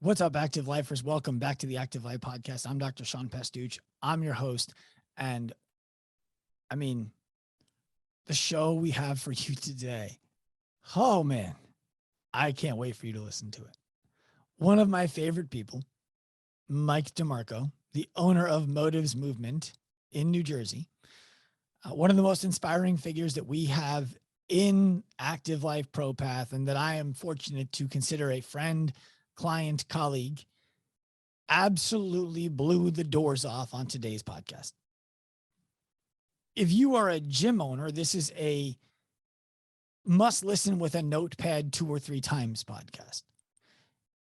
What's up, active lifers? Welcome back to the Active Life Podcast. I'm Dr. Sean Pastuch. I'm your host. And the show we have for you today, oh man, I can't wait for you to listen to it. One of my favorite people, Mike DeMarco, the owner of Motives Movement in New Jersey, one of the most inspiring figures that we have in Active Life Pro Path, and that I am fortunate to consider a friend, client, colleague, absolutely blew the doors off on today's podcast. If you are a gym owner, this is a must listen with a notepad 2 or 3 times podcast.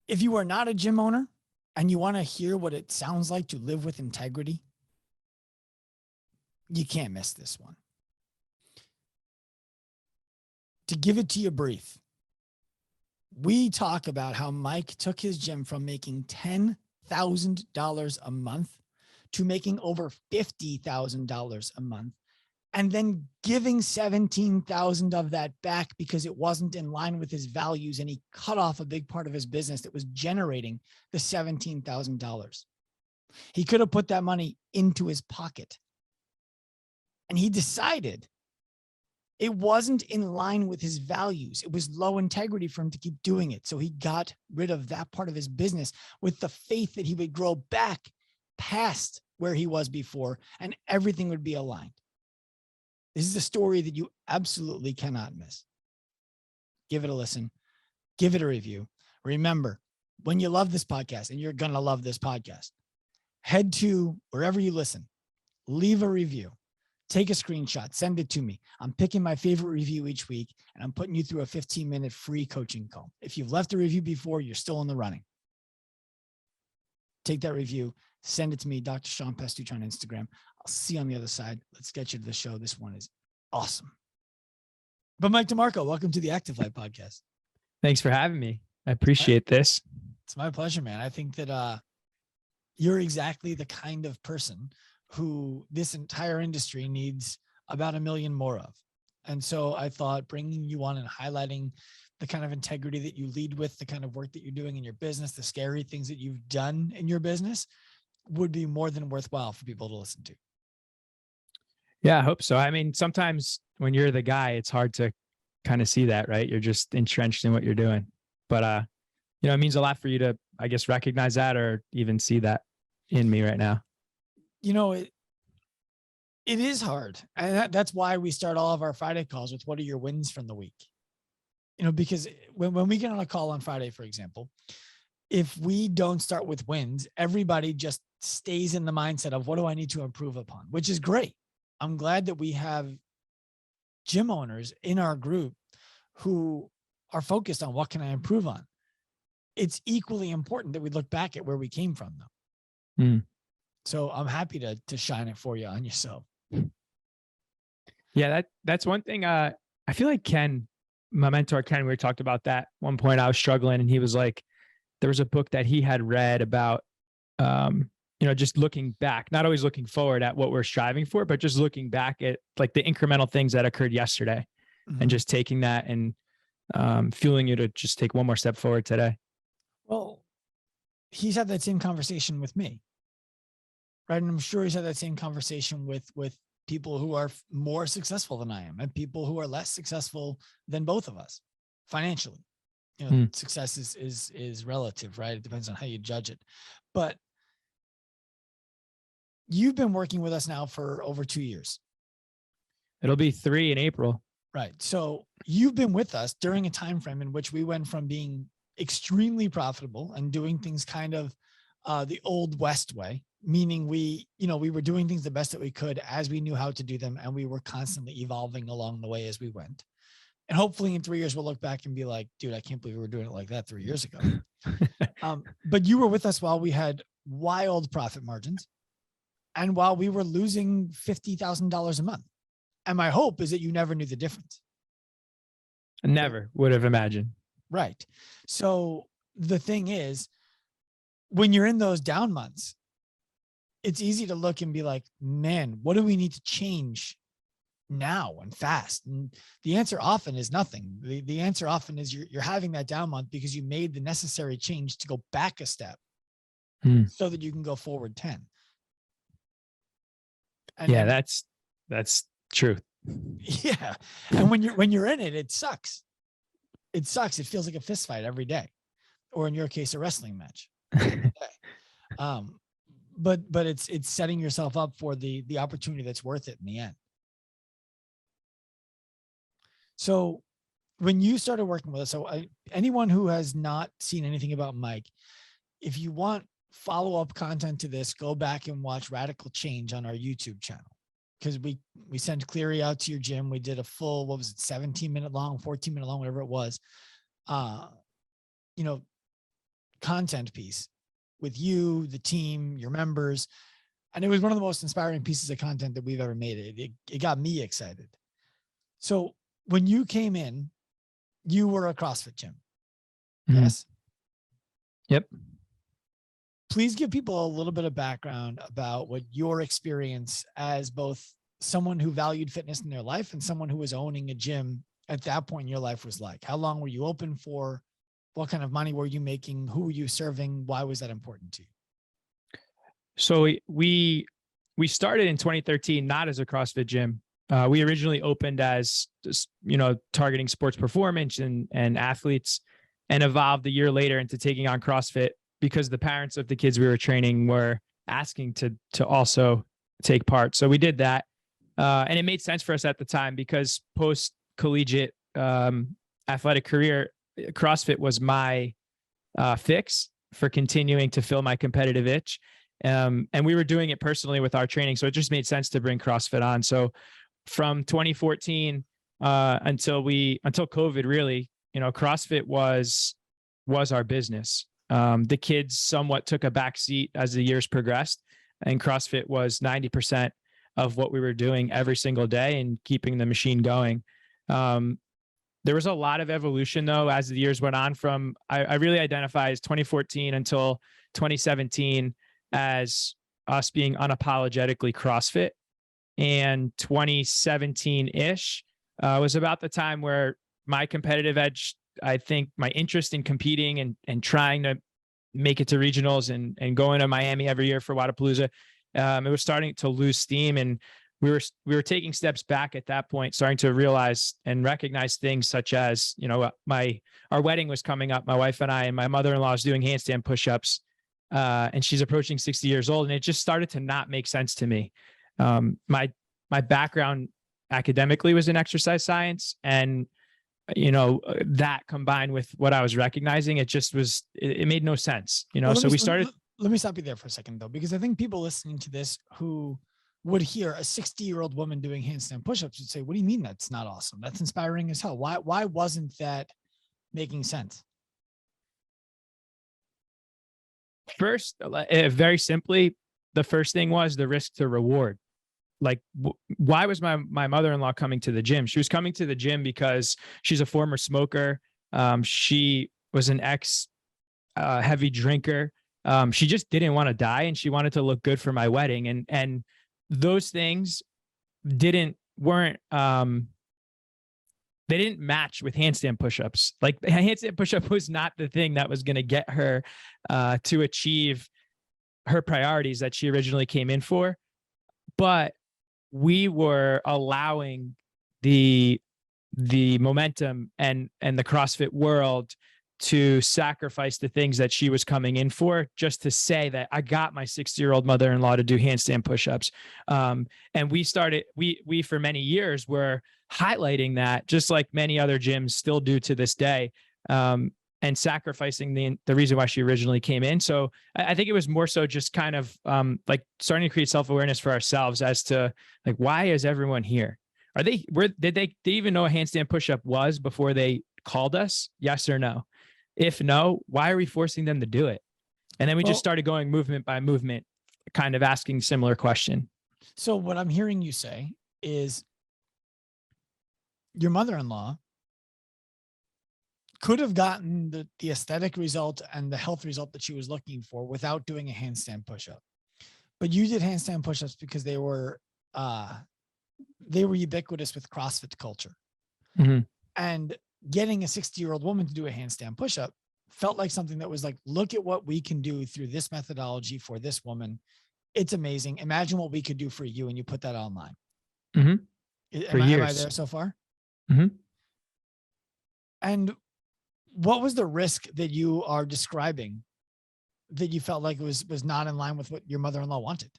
If you are not a gym owner and you want to hear what it sounds like to live with integrity, you can't miss this one. To give it to you brief, we talk about how Mike took his gym from making $10,000 a month to making over $50,000 a month, and then giving $17,000 of that back because it wasn't in line with his values, and he cut off a big part of his business that was generating the $17,000. He could have put that money into his pocket, and he decided it wasn't in line with his values. It was low integrity for him to keep doing it. So he got rid of that part of his business with the faith that he would grow back past where he was before and everything would be aligned. This is a story that you absolutely cannot miss. Give it a listen. Give it a review. Remember, when you love this podcast, and you're going to love this podcast, head to wherever you listen, leave a review. Take a screenshot, send it to me. I'm picking my favorite review each week, and I'm putting you through a 15-minute free coaching call. If you've left a review before, you're still in the running. Take that review, send it to me, Dr. Sean Pastuch on Instagram. I'll see you on the other side. Let's get you to the show. This one is awesome. But Mike DeMarco, welcome to the Active Life Podcast. Thanks for having me. I appreciate this. It's my pleasure, man. I think that you're exactly the kind of person who this entire industry needs about 1 million more of. And so I thought bringing you on and highlighting the kind of integrity that you lead with, the kind of work that you're doing in your business, the scary things that you've done in your business would be more than worthwhile for people to listen to. Yeah, I hope so. I mean, sometimes when you're the guy, it's hard to kind of see that, right? You're just entrenched in what you're doing. But, it means a lot for you to, I guess, recognize that or even see that in me right now. It is hard. And that's why we start all of our Friday calls with what are your wins from the week? Because when we get on a call on Friday, for example, if we don't start with wins, everybody just stays in the mindset of what do I need to improve upon, which is great. I'm glad that we have gym owners in our group who are focused on what can I improve on. It's equally important that we look back at where we came from, though. Mm. So I'm happy to shine it for you on yourself. Yeah, that's one thing. I feel like Ken, my mentor, Ken, we talked about that one point. I was struggling, and he was like, there was a book that he had read about, just looking back, not always looking forward at what we're striving for, but just looking back at like the incremental things that occurred yesterday, and just taking that and fueling you to just take one more step forward today. Well, he's had that same conversation with me. Right. And I'm sure he's had that same conversation with people who are more successful than I am and people who are less successful than both of us financially. Success is relative, right? It depends on how you judge it. But you've been working with us now for over 2 years. It'll be 3 in April. Right. So you've been with us during a time frame in which we went from being extremely profitable and doing things kind of the old West way, meaning we were doing things the best that we could as we knew how to do them. And we were constantly evolving along the way as we went. And hopefully in 3 years, we'll look back and be like, dude, I can't believe we were doing it like that 3 years ago. But you were with us while we had wild profit margins and while we were losing $50,000 a month. And my hope is that you never knew the difference. I never would have imagined. Right. So the thing is, when you're in those down months, it's easy to look and be like, man, what do we need to change now and fast? And the answer often is nothing. The answer often is you're having that down month because you made the necessary change to go back a step so that you can go forward 10. And yeah, that's true. yeah. And when you're in it, it sucks. It sucks. It feels like a fist fight every day, or in your case, a wrestling match. But it's setting yourself up for the opportunity that's worth it in the end. So when you started working with us, anyone who has not seen anything about Mike, if you want follow-up content to this, go back and watch Radical Change on our YouTube channel. Because we sent Cleary out to your gym. We did a full, 17-minute long, 14-minute long, whatever it was, content piece with you, the team, your members. And it was one of the most inspiring pieces of content that we've ever made. It got me excited. So when you came in, you were a CrossFit gym. Mm-hmm. Yes. Yep. Please give people a little bit of background about what your experience as both someone who valued fitness in their life and someone who was owning a gym at that point in your life was like. How long were you open for? What kind of money were you making? Who were you serving? Why was that important to you? So we started in 2013, not as a CrossFit gym. We originally opened as just, targeting sports performance and athletes, and evolved a year later into taking on CrossFit because the parents of the kids we were training were asking to also take part. So we did that. And it made sense for us at the time because post collegiate athletic career, CrossFit was my fix for continuing to fill my competitive itch. And we were doing it personally with our training. So it just made sense to bring CrossFit on. So from 2014 until COVID, really, CrossFit was our business. The kids somewhat took a back seat as the years progressed, and CrossFit was 90% of what we were doing every single day and keeping the machine going. There was a lot of evolution though, as the years went on. From I really identify as 2014 until 2017 as us being unapologetically CrossFit. And 2017-ish was about the time where my competitive edge, I think my interest in competing and trying to make it to regionals and going to Miami every year for Wadapalooza, it was starting to lose steam. And we were taking steps back at that point, starting to realize and recognize things such as, our wedding was coming up, my wife and I, and my mother-in-law was doing handstand push-ups, and she's approaching 60 years old. And it just started to not make sense to me. My background academically was in exercise science, and that combined with what I was recognizing, it made no sense. So we started. Let me stop you there for a second though, because I think people listening to this who would hear a 60-year-old woman doing handstand push-ups would say, "What do you mean that's not awesome? That's inspiring as hell. Why wasn't that making sense?" First, very simply, the first thing was the risk to reward. Like, why was my mother-in-law coming to the gym? She was coming to the gym because she's a former smoker. She was an heavy drinker. She just didn't want to die, and she wanted to look good for my wedding. And those things weren't they didn't match with handstand push-ups. Like, a handstand push-up was not the thing that was going to get her to achieve her priorities that she originally came in for. But we were allowing the momentum and the CrossFit world to sacrifice the things that she was coming in for, just to say that I got my 60-year-old mother-in-law to do handstand push-ups. And we for many years were highlighting that, just like many other gyms still do to this day, and sacrificing the reason why she originally came in. So I think it was more so just kind of like starting to create self-awareness for ourselves as to, like, why is everyone here? Did they even know a handstand push-up was before they called us? Yes or no? If no, why are we forcing them to do it? And then we just started going movement by movement, kind of asking similar question. So what I'm hearing you say is your mother-in-law could have gotten the aesthetic result and the health result that she was looking for without doing a handstand push-up. But you did handstand push-ups because they were they were ubiquitous with CrossFit culture. Mhm. And getting a 60-year-old woman to do a handstand push-up felt like something that was like, look at what we can do through this methodology for this woman. It's amazing. Imagine what we could do for you. And you put that online. Mhm. For Am I years. there so far? Mhm. And what was the risk that you are describing that you felt like it was not in line with what your mother-in-law wanted?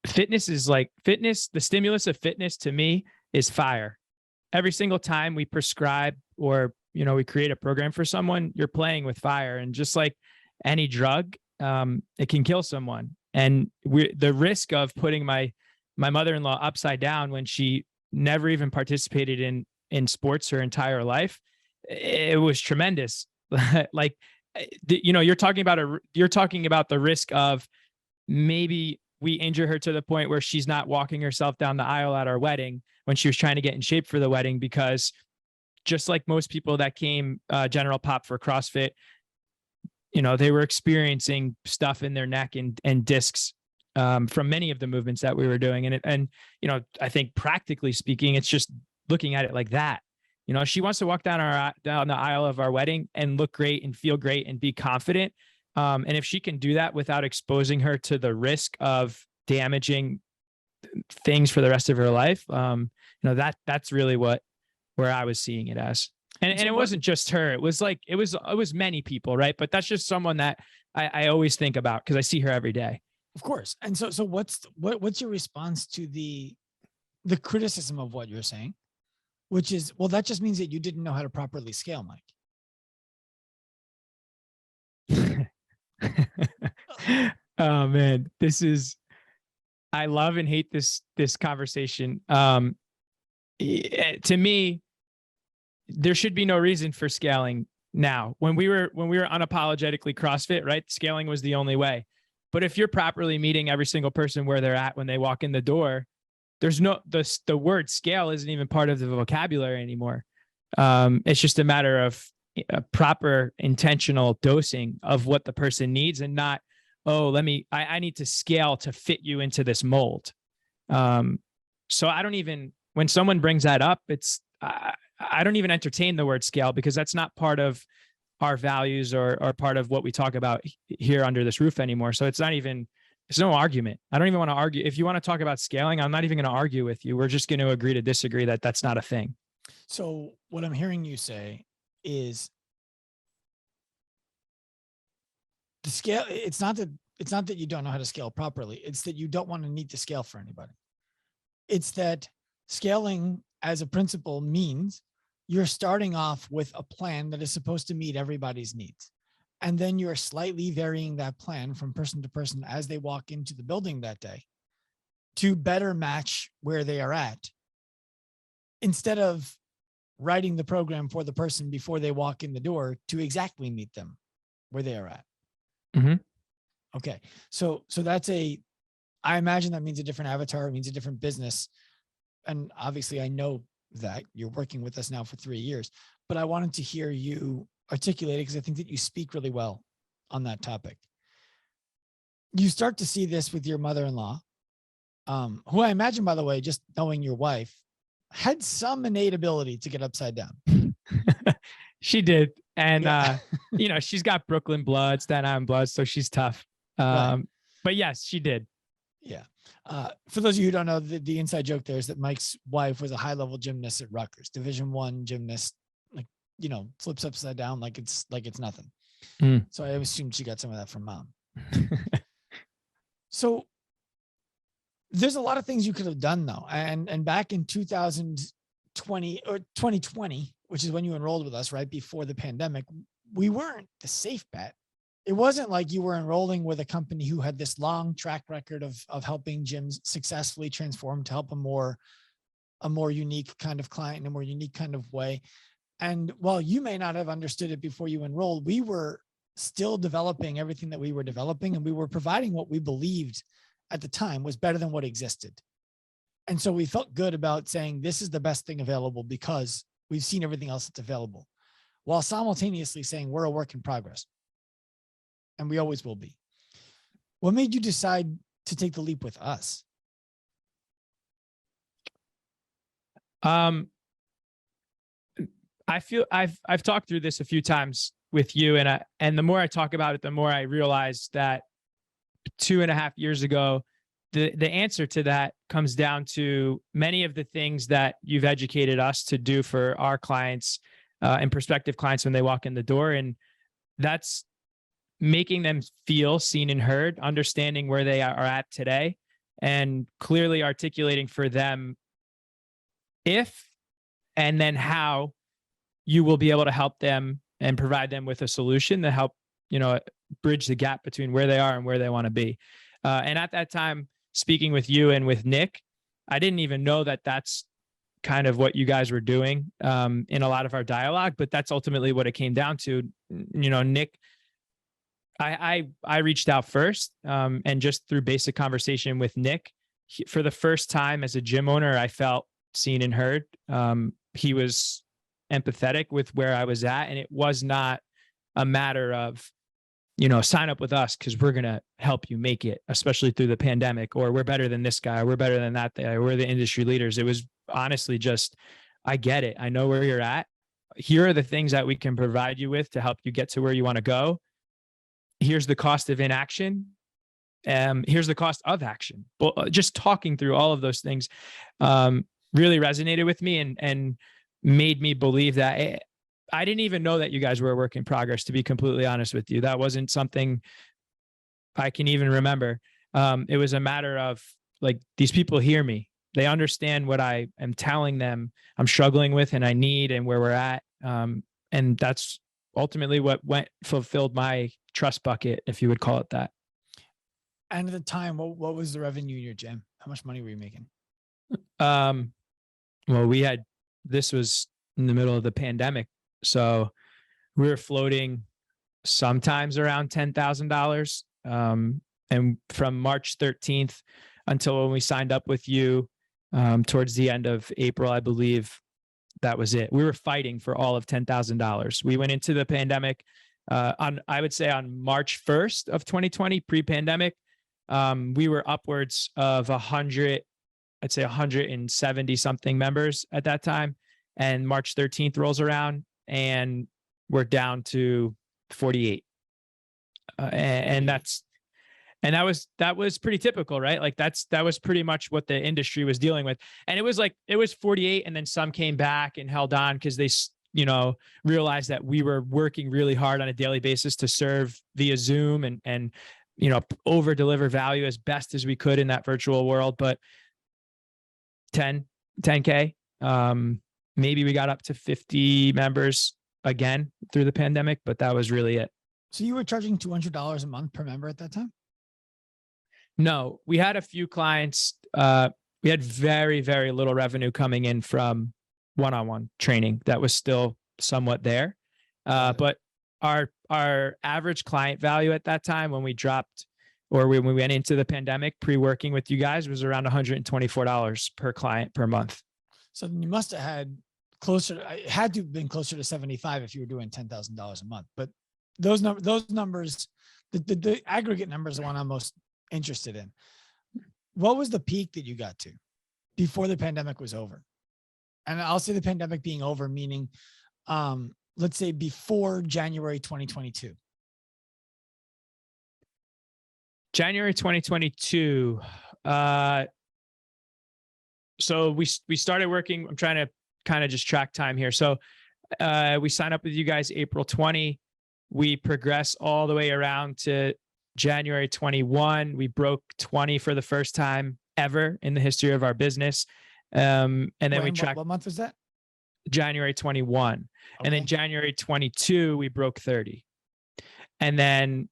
Fitness is like fitness. The stimulus of fitness to me is fire. Every single time we prescribe or, we create a program for someone, you're playing with fire. And just like any drug, it can kill someone. And the risk of putting my mother-in-law upside down when she never even participated in sports her entire life, it was tremendous. Like, you're talking about the risk of maybe we injure her to the point where she's not walking herself down the aisle at our wedding when she was trying to get in shape for the wedding, because just like most people that came general pop for CrossFit, they were experiencing stuff in their neck and discs from many of the movements that we were doing. And I think practically speaking, it's just looking at it like that. She wants to walk down the aisle of our wedding and look great and feel great and be confident. And if she can do that without exposing her to the risk of damaging things for the rest of her life, that's really where I was seeing it as. And it wasn't just her. It was many people, right? But that's just someone that I always think about because I see her every day. Of course. And so what's your response to the criticism of what you're saying, which is, well, that just means that you didn't know how to properly scale, Mike. Oh man, I love and hate this conversation. To me, there should be no reason for scaling now. When we were unapologetically CrossFit, right? Scaling was the only way. But if you're properly meeting every single person where they're at when they walk in the door, there's the word scale isn't even part of the vocabulary anymore. It's just a matter of a proper intentional dosing of what the person needs, and not, oh, I need to scale to fit you into this mold. So I don't even, when someone brings that up, I don't even entertain the word scale, because that's not part of our values or part of what we talk about here under this roof anymore. So it's no argument. I don't even want to argue. If you want to talk about scaling, I'm not even going to argue with you. We're just going to agree to disagree that that's not a thing. So what I'm hearing you say is the scale. It's not that you don't know how to scale properly. It's that you don't want to need to scale for anybody. It's that scaling as a principle means you're starting off with a plan that is supposed to meet everybody's needs. And then you're slightly varying that plan from person to person as they walk into the building that day to better match where they are at, instead of writing the program for the person before they walk in the door to exactly meet them where they are at. Mm-hmm. Okay. So I imagine that means a different avatar. It means a different business. And obviously I know that you're working with us now for 3 years, but I wanted to hear you articulate it because I think that you speak really well on that topic. You start to see this with your mother-in-law, who I imagine, by the way, just knowing your wife, had some innate ability to get upside down. She did. And, Yeah. She's got Brooklyn blood, Staten Island blood, so she's tough. Right. But yes, she did. Yeah. For those of you who don't know, the inside joke there is that Mike's wife was a high-level gymnast at Rutgers, Division I gymnast, like, flips upside down like it's nothing. Mm. So I assumed she got some of that from mom. So there's a lot of things you could have done though. And back in 2020 or 2020, which is when you enrolled with us, right before the pandemic, we weren't the safe bet. It wasn't like you were enrolling with a company who had this long track record of helping gyms successfully transform to help a more unique kind of client in a more unique kind of way. And while you may not have understood it before you enrolled, we were still developing everything that we were developing, and we were providing what we believed at the time was better than what existed. And so we felt good about saying, this is the best thing available because we've seen everything else that's available, while simultaneously saying we're a work in progress. And we always will be. What made you decide to take the leap with us? I feel I've talked through this a few times with you, and the more I talk about it, the more I realize that 2.5 years ago, the answer to that comes down to many of the things that you've educated us to do for our clients and prospective clients when they walk in the door. And that's making them feel seen and heard, understanding where they are at today, and clearly articulating for them if and then how you will be able to help them and provide them with a solution to help, bridge the gap between where they are and where they want to be. And at that time, speaking with you and with Nick, I didn't even know that that's kind of what you guys were doing in a lot of our dialogue, but that's ultimately what it came down to. Nick, I reached out first, and just through basic conversation with Nick, for the first time as a gym owner, I felt seen and heard. He was empathetic with where I was at, and it was not a matter of, sign up with us because we're going to help you make it, especially through the pandemic, or we're better than this guy, or we're better than that guy, we're the industry leaders. It was honestly just, I get it. I know where you're at. Here are the things that we can provide you with to help you get to where you want to go. Here's the cost of inaction. Here's the cost of action. But just talking through all of those things really resonated with me and made me believe that I didn't even know that you guys were a work in progress, to be completely honest with you. That wasn't something I can even remember. It was a matter of like, these people hear me. They understand what I am telling them I'm struggling with and I need and where we're at. And that's ultimately what fulfilled my trust bucket, if you would call it that. And at the time, what was the revenue in your gym? How much money were you making? Well, this was in the middle of the pandemic. So we were floating sometimes around $10,000. And from March 13th until when we signed up with you, towards the end of April, I believe, that was it. We were fighting for all of $10,000. We went into the pandemic I would say on March 1st of 2020, pre-pandemic. We were upwards of 170 something members at that time. And March 13th rolls around and we're down to 48. And that was pretty typical, right? Like that was pretty much what the industry was dealing with. And it was 48. And then some came back and held on because they, realized that we were working really hard on a daily basis to serve via Zoom and over deliver value as best as we could in that virtual world. But 10K, maybe we got up to 50 members again through the pandemic, but that was really it. So you were charging $200 a month per member at that time? No, we had a few clients. We had very, very little revenue coming in from one-on-one training. That was still somewhat there. But our average client value at that time when we dropped or when we went into the pandemic pre-working with you guys was around $124 per client per month. So you must have had it had to have been closer to 75 if you were doing $10,000 a month. But those numbers, the aggregate numbers are the one I'm most interested in. What was the peak that you got to before the pandemic was over? And I'll say the pandemic being over, meaning, let's say before January 2022. January 2022. So we started working. I'm trying to kind of just track time here. So we signed up with you guys April 20. We progressed all the way around to January 21. We broke 20 for the first time ever in the history of our business. And then we tracked. What month was that? January 21. Okay. And then January 22, we broke 30. And then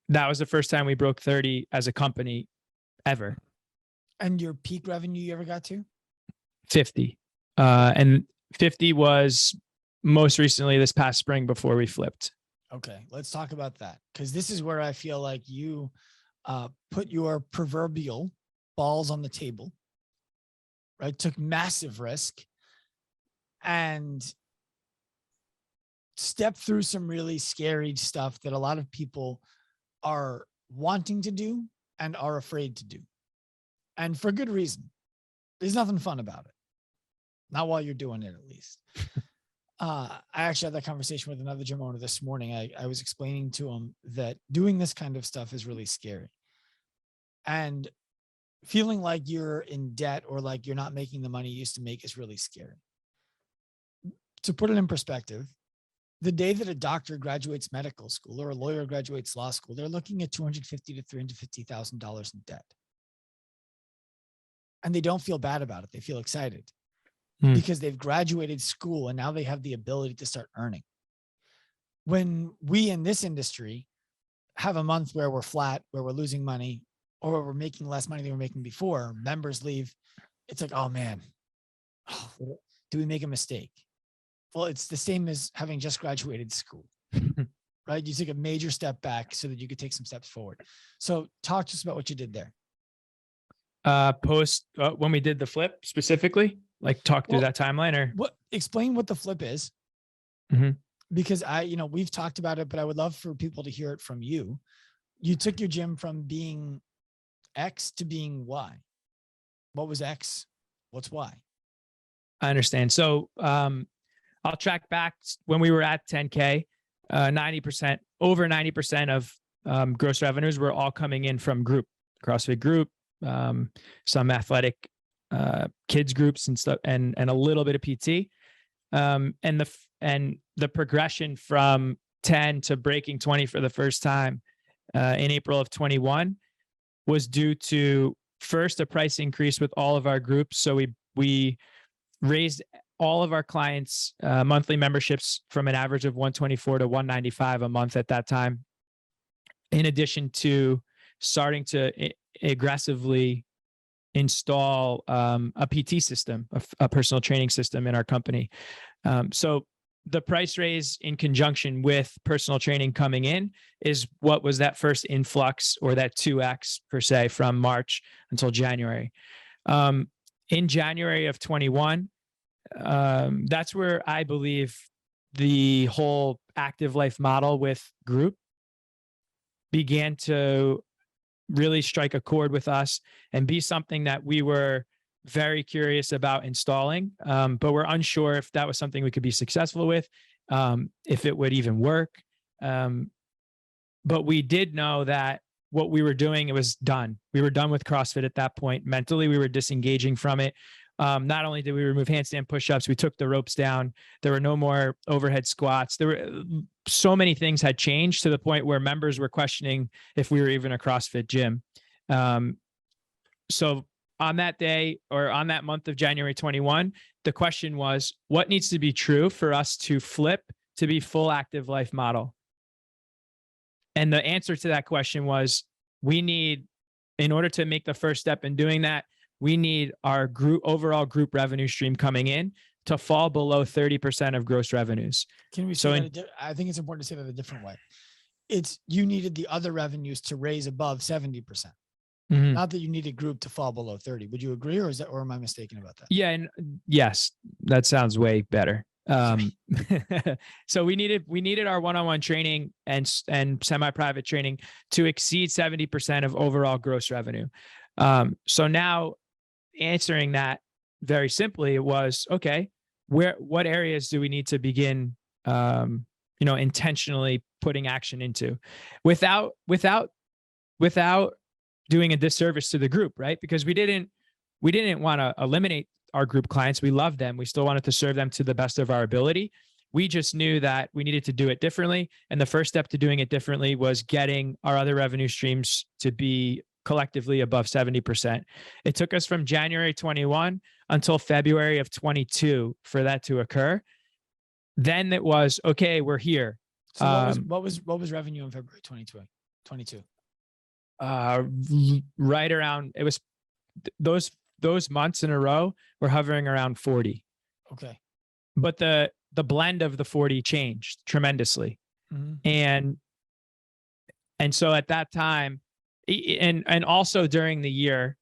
that was the first time we broke 30 as a company ever. And your peak revenue you ever got to? 50. And 50 was most recently this past spring before we flipped. Okay, let's talk about that. Because this is where I feel like you put your proverbial balls on the table, right? Took massive risk and stepped through some really scary stuff that a lot of people are wanting to do, and are afraid to do. And for good reason. There's nothing fun about it. Not while you're doing it, at least. I actually had that conversation with another gym owner this morning. I was explaining to him that doing this kind of stuff is really scary. And feeling like you're in debt or like you're not making the money you used to make is really scary. To put it in perspective, the day that a doctor graduates medical school or a lawyer graduates law school, they're looking at $250,000 to $350,000 in debt. And they don't feel bad about it. They feel excited because they've graduated school and now they have the ability to start earning. When we in this industry have a month where we're flat, where we're losing money, or where we're making less money than we were making before, members leave, it's like, oh man, do we make a mistake? Well, it's the same as having just graduated school, right? You took a major step back so that you could take some steps forward. So talk to us about what you did there. When we did the flip specifically, like talk through that timeline, or explain what the flip is. Because we've talked about it, but I would love for people to hear it from you. You took your gym from being X to being Y. What was X? What's Y? I understand. So, I'll track back when we were at 10K, 90%, over 90% of gross revenues were all coming in from group, CrossFit group, some athletic kids groups and stuff, and a little bit of PT. And the progression from 10 to breaking 20 for the first time in April of 21 was due to first a price increase with all of our groups. So we raised all of our clients' monthly memberships from an average of $124 to $195 a month at that time. In addition to starting to aggressively install a PT system, a personal training system in our company. So the price raise in conjunction with personal training coming in is what was that first influx, or that 2X per se, from March until January. In January of 21, that's where I believe the whole active life model with group began to really strike a chord with us and be something that we were very curious about installing, but we're unsure if that was something we could be successful with, if it would even work. But we did know that what we were doing, it was done. We were done with CrossFit at that point. Mentally, we were disengaging from it. Not only did we remove handstand push-ups, we took the ropes down. There were no more overhead squats. There were so many things had changed to the point where members were questioning if we were even a CrossFit gym. So on that day, or on that month of January 21, the question was, what needs to be true for us to flip to be full active life model? And the answer to that question was, we need, in order to make the first step in doing that, we need our overall group revenue stream coming in to fall below 30% of gross revenues. Can we say that? I think it's important to say that a different way. You needed the other revenues to raise above 70%. Not that you needed group to fall below 30. Would you agree, or am I mistaken about that? Yeah. And yes, that sounds way better. So we needed our one-on-one training and semi-private training to exceed 70% of overall gross revenue. So now, answering that very simply, it was, okay, what areas do we need to begin, intentionally putting action into without doing a disservice to the group, right? Because we didn't want to eliminate our group clients. We loved them. We still wanted to serve them to the best of our ability. We just knew that we needed to do it differently. And the first step to doing it differently was getting our other revenue streams to be collectively above 70%. It took us from January 21 until February of 22 for that to occur. Then it was, okay, we're here. So what was revenue in February 2022? Right around, it was those months in a row were hovering around 40. Okay. But the blend of the 40 changed tremendously. And so at that time, and also during the year,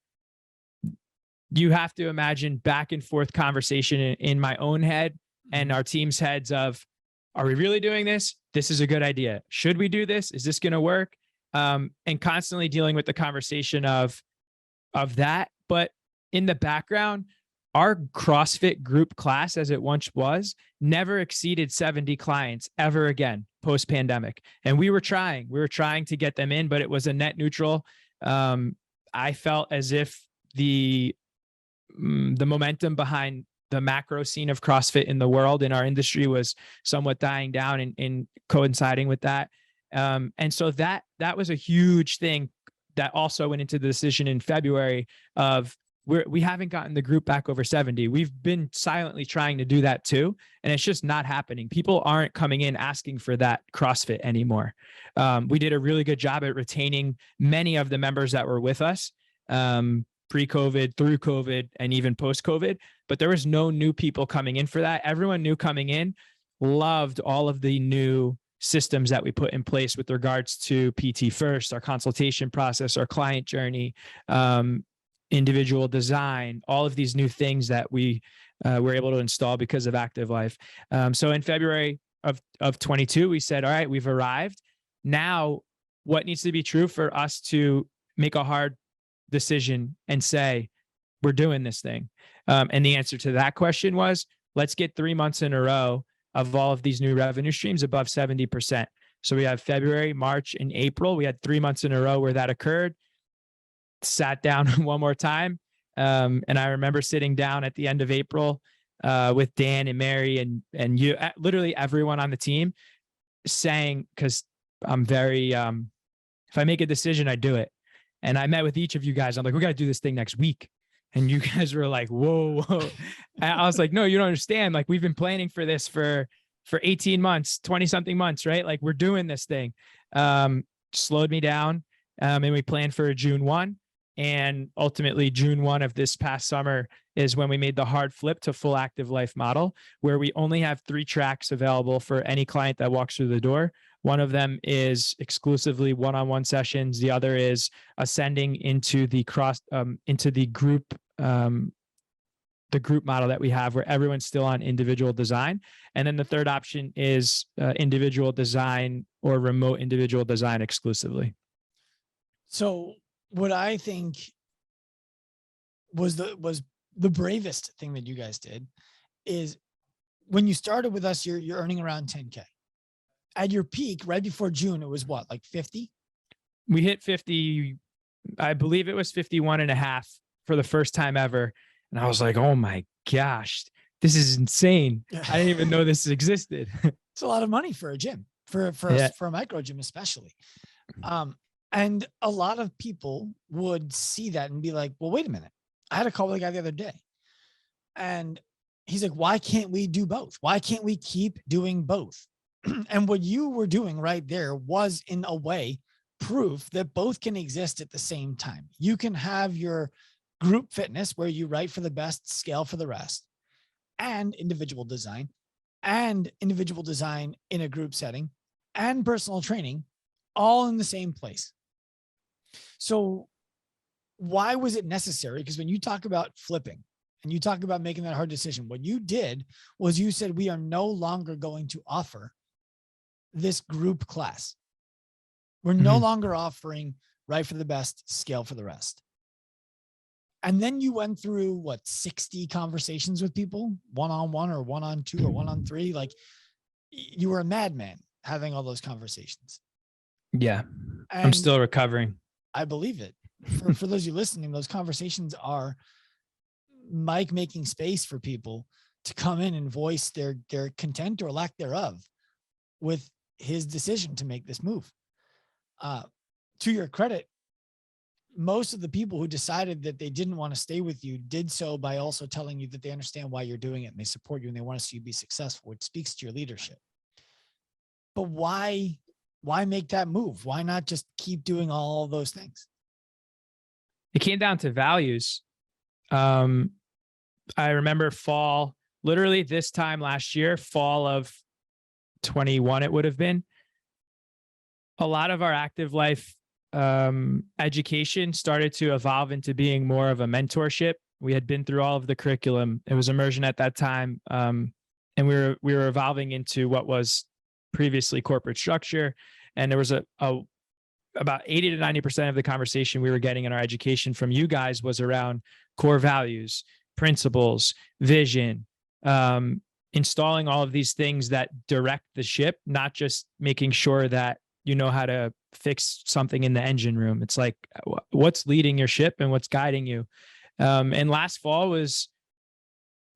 you have to imagine back and forth conversation in my own head and our team's heads of, are we really doing this? This is a good idea. Should we do this? Is this going to work? and constantly dealing with the conversation of that. But in the background, our CrossFit group class, as it once was, never exceeded 70 clients ever again post-pandemic. And we were trying to get them in, but it was a net neutral. I felt as if the momentum behind the macro scene of CrossFit in the world, in our industry, was somewhat dying down and coinciding with that. And so that was a huge thing that also went into the decision in February of we haven't gotten the group back over 70. We've been silently trying to do that too, and it's just not happening. People aren't coming in asking for that CrossFit anymore. We did a really good job at retaining many of the members that were with us pre-COVID, through COVID, and even post-COVID, but there was no new people coming in for that. Everyone new coming in loved all of the new systems that we put in place with regards to PT First, our consultation process, our client journey, individual design, all of these new things that we were able to install because of Active Life. So in February of 22, we said, all right, we've arrived. Now, what needs to be true for us to make a hard decision and say, we're doing this thing? And the answer to that question was, let's get 3 months in a row of all of these new revenue streams above 70%. So we have February, March, and April. We had 3 months in a row where that occurred. Sat down one more time. And I remember sitting down at the end of April with Dan and Mary and you, literally everyone on the team, saying, because I'm very, if I make a decision, I do it. And I met with each of you guys. I'm like, we got to do this thing next week. And you guys were like, whoa. And I was like, no, you don't understand. Like, we've been planning for this for 18 months, 20 something months, right? Like, we're doing this thing. Slowed me down. And we planned for June 1. And ultimately June 1 of this past summer is when we made the hard flip to full Active Life model, where we only have 3 tracks available for any client that walks through the door. One of them is exclusively one-on-one sessions. The other is ascending into the group model that we have, where everyone's still on individual design. And then the third option is individual design or remote individual design exclusively. So what I think was the bravest thing that you guys did is, when you started with us, you're earning around 10K. At your peak, right before June, it was what, like 50? We hit 50. I believe it was 51.5 for the first time ever. And I was like, oh my gosh, this is insane. I didn't even know this existed. It's a lot of money for a gym, for a micro gym, especially. And a lot of people would see that and be like, well, wait a minute. I had a call with a guy the other day, and he's like, why can't we do both? Why can't we keep doing both? And what you were doing right there was, in a way, proof that both can exist at the same time. You can have your group fitness, where you write for the best, scale for the rest, and individual design in a group setting, and personal training, all in the same place. So why was it necessary? Because when you talk about flipping and you talk about making that hard decision, what you did was you said, we are no longer going to offer this group class. We're no longer offering right for the best, scale for the rest. And then you went through, what, 60 conversations with people, one-on-one or one-on-2 or one-on-3. Like, you were a madman having all those conversations. Yeah. And I'm still recovering. I believe it. For those of you listening, those conversations are Mike making space for people to come in and voice their content or lack thereof with his decision to make this move. To your credit, most of the people who decided that they didn't want to stay with you did so by also telling you that they understand why you're doing it and they support you and they want to see you be successful, which speaks to your leadership. But why make that move? Why not just keep doing all those things? It came down to values. I remember literally this time last year, fall of 21, it would have been. A lot of our Active Life education started to evolve into being more of a mentorship. We had been through all of the curriculum. It was immersion at that time. And we were evolving into what was previously corporate structure. And there was a about 80 to 90% of the conversation we were getting in our education from you guys was around core values, principles, vision, installing all of these things that direct the ship, not just making sure that you know how to fix something in the engine room. It's like, what's leading your ship and what's guiding you. And last fall was,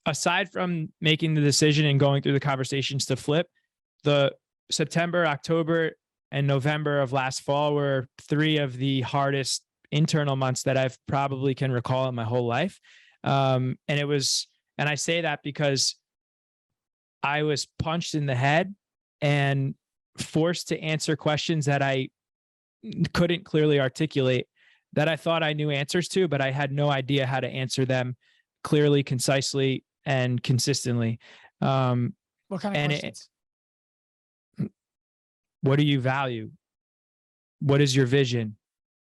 aside from making the decision and going through the conversations to flip, the September, October, and November of last fall were 3 of the hardest internal months that I've probably can recall in my whole life. And I say that because I was punched in the head and forced to answer questions that I couldn't clearly articulate, that I thought I knew answers to, but I had no idea how to answer them clearly, concisely, and consistently. What kind of questions? What do you value? What is your vision?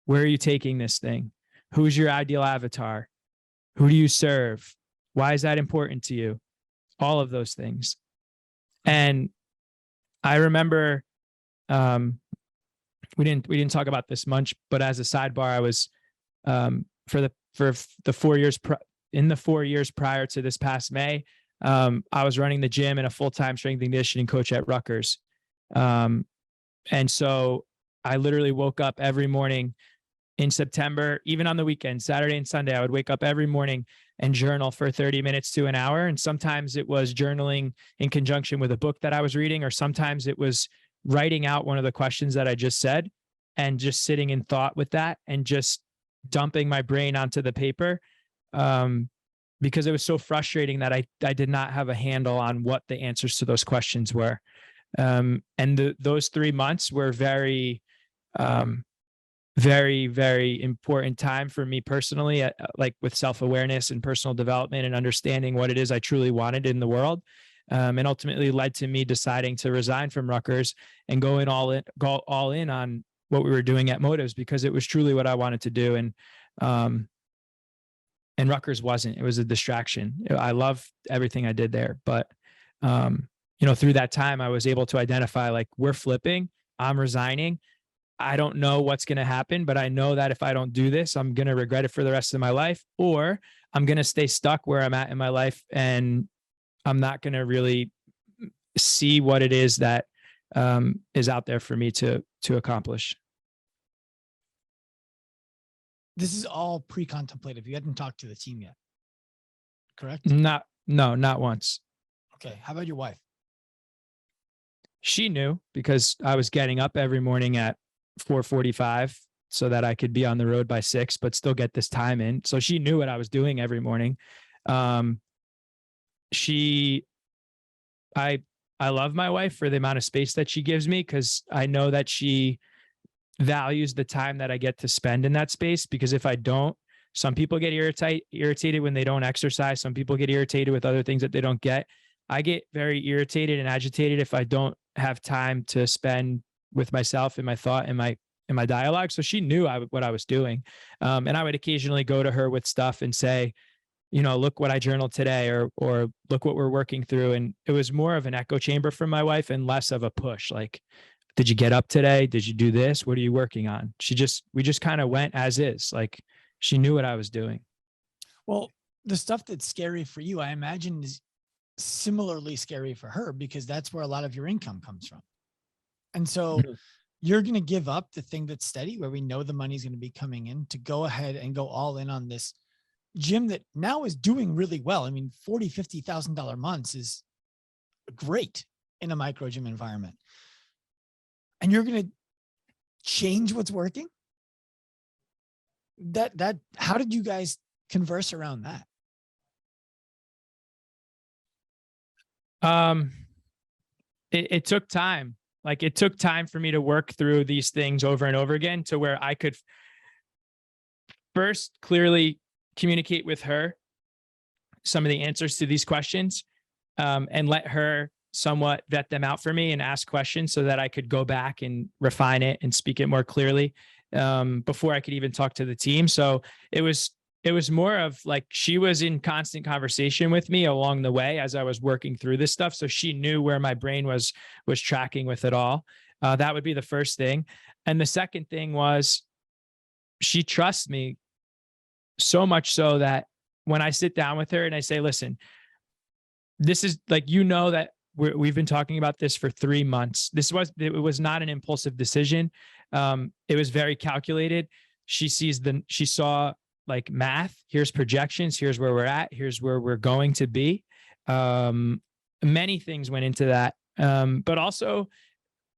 Where are you taking this thing? Who's your ideal avatar? Who do you serve? Why is that important to you? All of those things. And I remember, we didn't talk about this much, but as a sidebar, I was, for the 4 years, in the 4 years prior to this past May, I was running the gym and a full-time strength and conditioning coach at Rutgers. And so I literally woke up every morning in September, even on the weekend, Saturday and Sunday, I would wake up every morning and journal for 30 minutes to an hour. And sometimes it was journaling in conjunction with a book that I was reading, or sometimes it was writing out one of the questions that I just said and just sitting in thought with that and just dumping my brain onto the paper. Because it was so frustrating that I did not have a handle on what the answers to those questions were. And those 3 months were very, very, very important time for me personally, like with self-awareness and personal development and understanding what it is I truly wanted in the world. And ultimately led to me deciding to resign from Rutgers and go all in on what we were doing at Motives, because it was truly what I wanted to do. And Rutgers wasn't. It was a distraction. I love everything I did there, but through that time, I was able to identify, like, we're flipping, I'm resigning. I don't know what's going to happen, but I know that if I don't do this, I'm going to regret it for the rest of my life, or I'm going to stay stuck where I'm at in my life. And I'm not going to really see what it is that is out there for me to accomplish. This is all pre-contemplative. You hadn't talked to the team yet, correct? No, not once. Okay. How about your wife? She knew, because I was getting up every morning at 4:45 so that I could be on the road by 6, but still get this time in. So she knew what I was doing every morning. I love my wife for the amount of space that she gives me, because I know that she values the time that I get to spend in that space. Because if I don't, some people get irritated when they don't exercise. Some people get irritated with other things that they don't get. I get very irritated and agitated if I don't have time to spend with myself and my thought and my dialogue. So she knew what I was doing. And I would occasionally go to her with stuff and say, look what I journaled today, or look what we're working through. And it was more of an echo chamber from my wife and less of a push. Like, did you get up today? Did you do this? What are you working on? We just kind of went as is. Like, she knew what I was doing. Well, the stuff that's scary for you, I imagine, is similarly scary for her, because that's where a lot of your income comes from. And so you're going to give up the thing that's steady, where we know the money's going to be coming in, to go ahead and go all in on this gym that now is doing really well. I mean, $40,000, $50,000 months is great in a micro gym environment. And you're going to change what's working? How did you guys converse around that? It took time. Like, it took time for me to work through these things over and over again, to where I could first clearly communicate with her some of the answers to these questions, and let her somewhat vet them out for me and ask questions so that I could go back and refine it and speak it more clearly, before I could even talk to the team. So it was more of like, she was in constant conversation with me along the way as I was working through this stuff. So she knew where my brain was tracking with it all. That would be the first thing. And the second thing was she trusts me so much so that when I sit down with her and I say, listen, this is like, that we've been talking about this for 3 months. It was not an impulsive decision. It was very calculated. She saw like math. Here's projections. Here's where we're at. Here's where we're going to be. Many things went into that. But also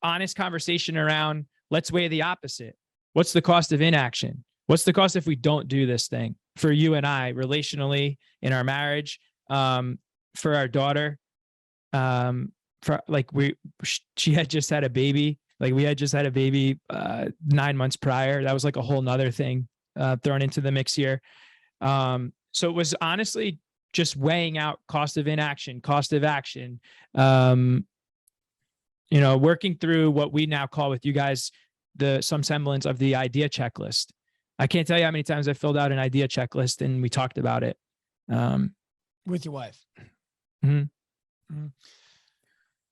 honest conversation around, let's weigh the opposite. What's the cost of inaction? What's the cost if we don't do this thing for you and I relationally in our marriage, for our daughter, she had just had a baby. Like we had just had a baby 9 months prior. That was like a whole nother thing thrown into the mix here. So it was honestly just weighing out cost of inaction, cost of action, working through what we now call with you guys, some semblance of the idea checklist. I can't tell you how many times I filled out an idea checklist and we talked about it. With your wife. Mm-hmm. Mm-hmm.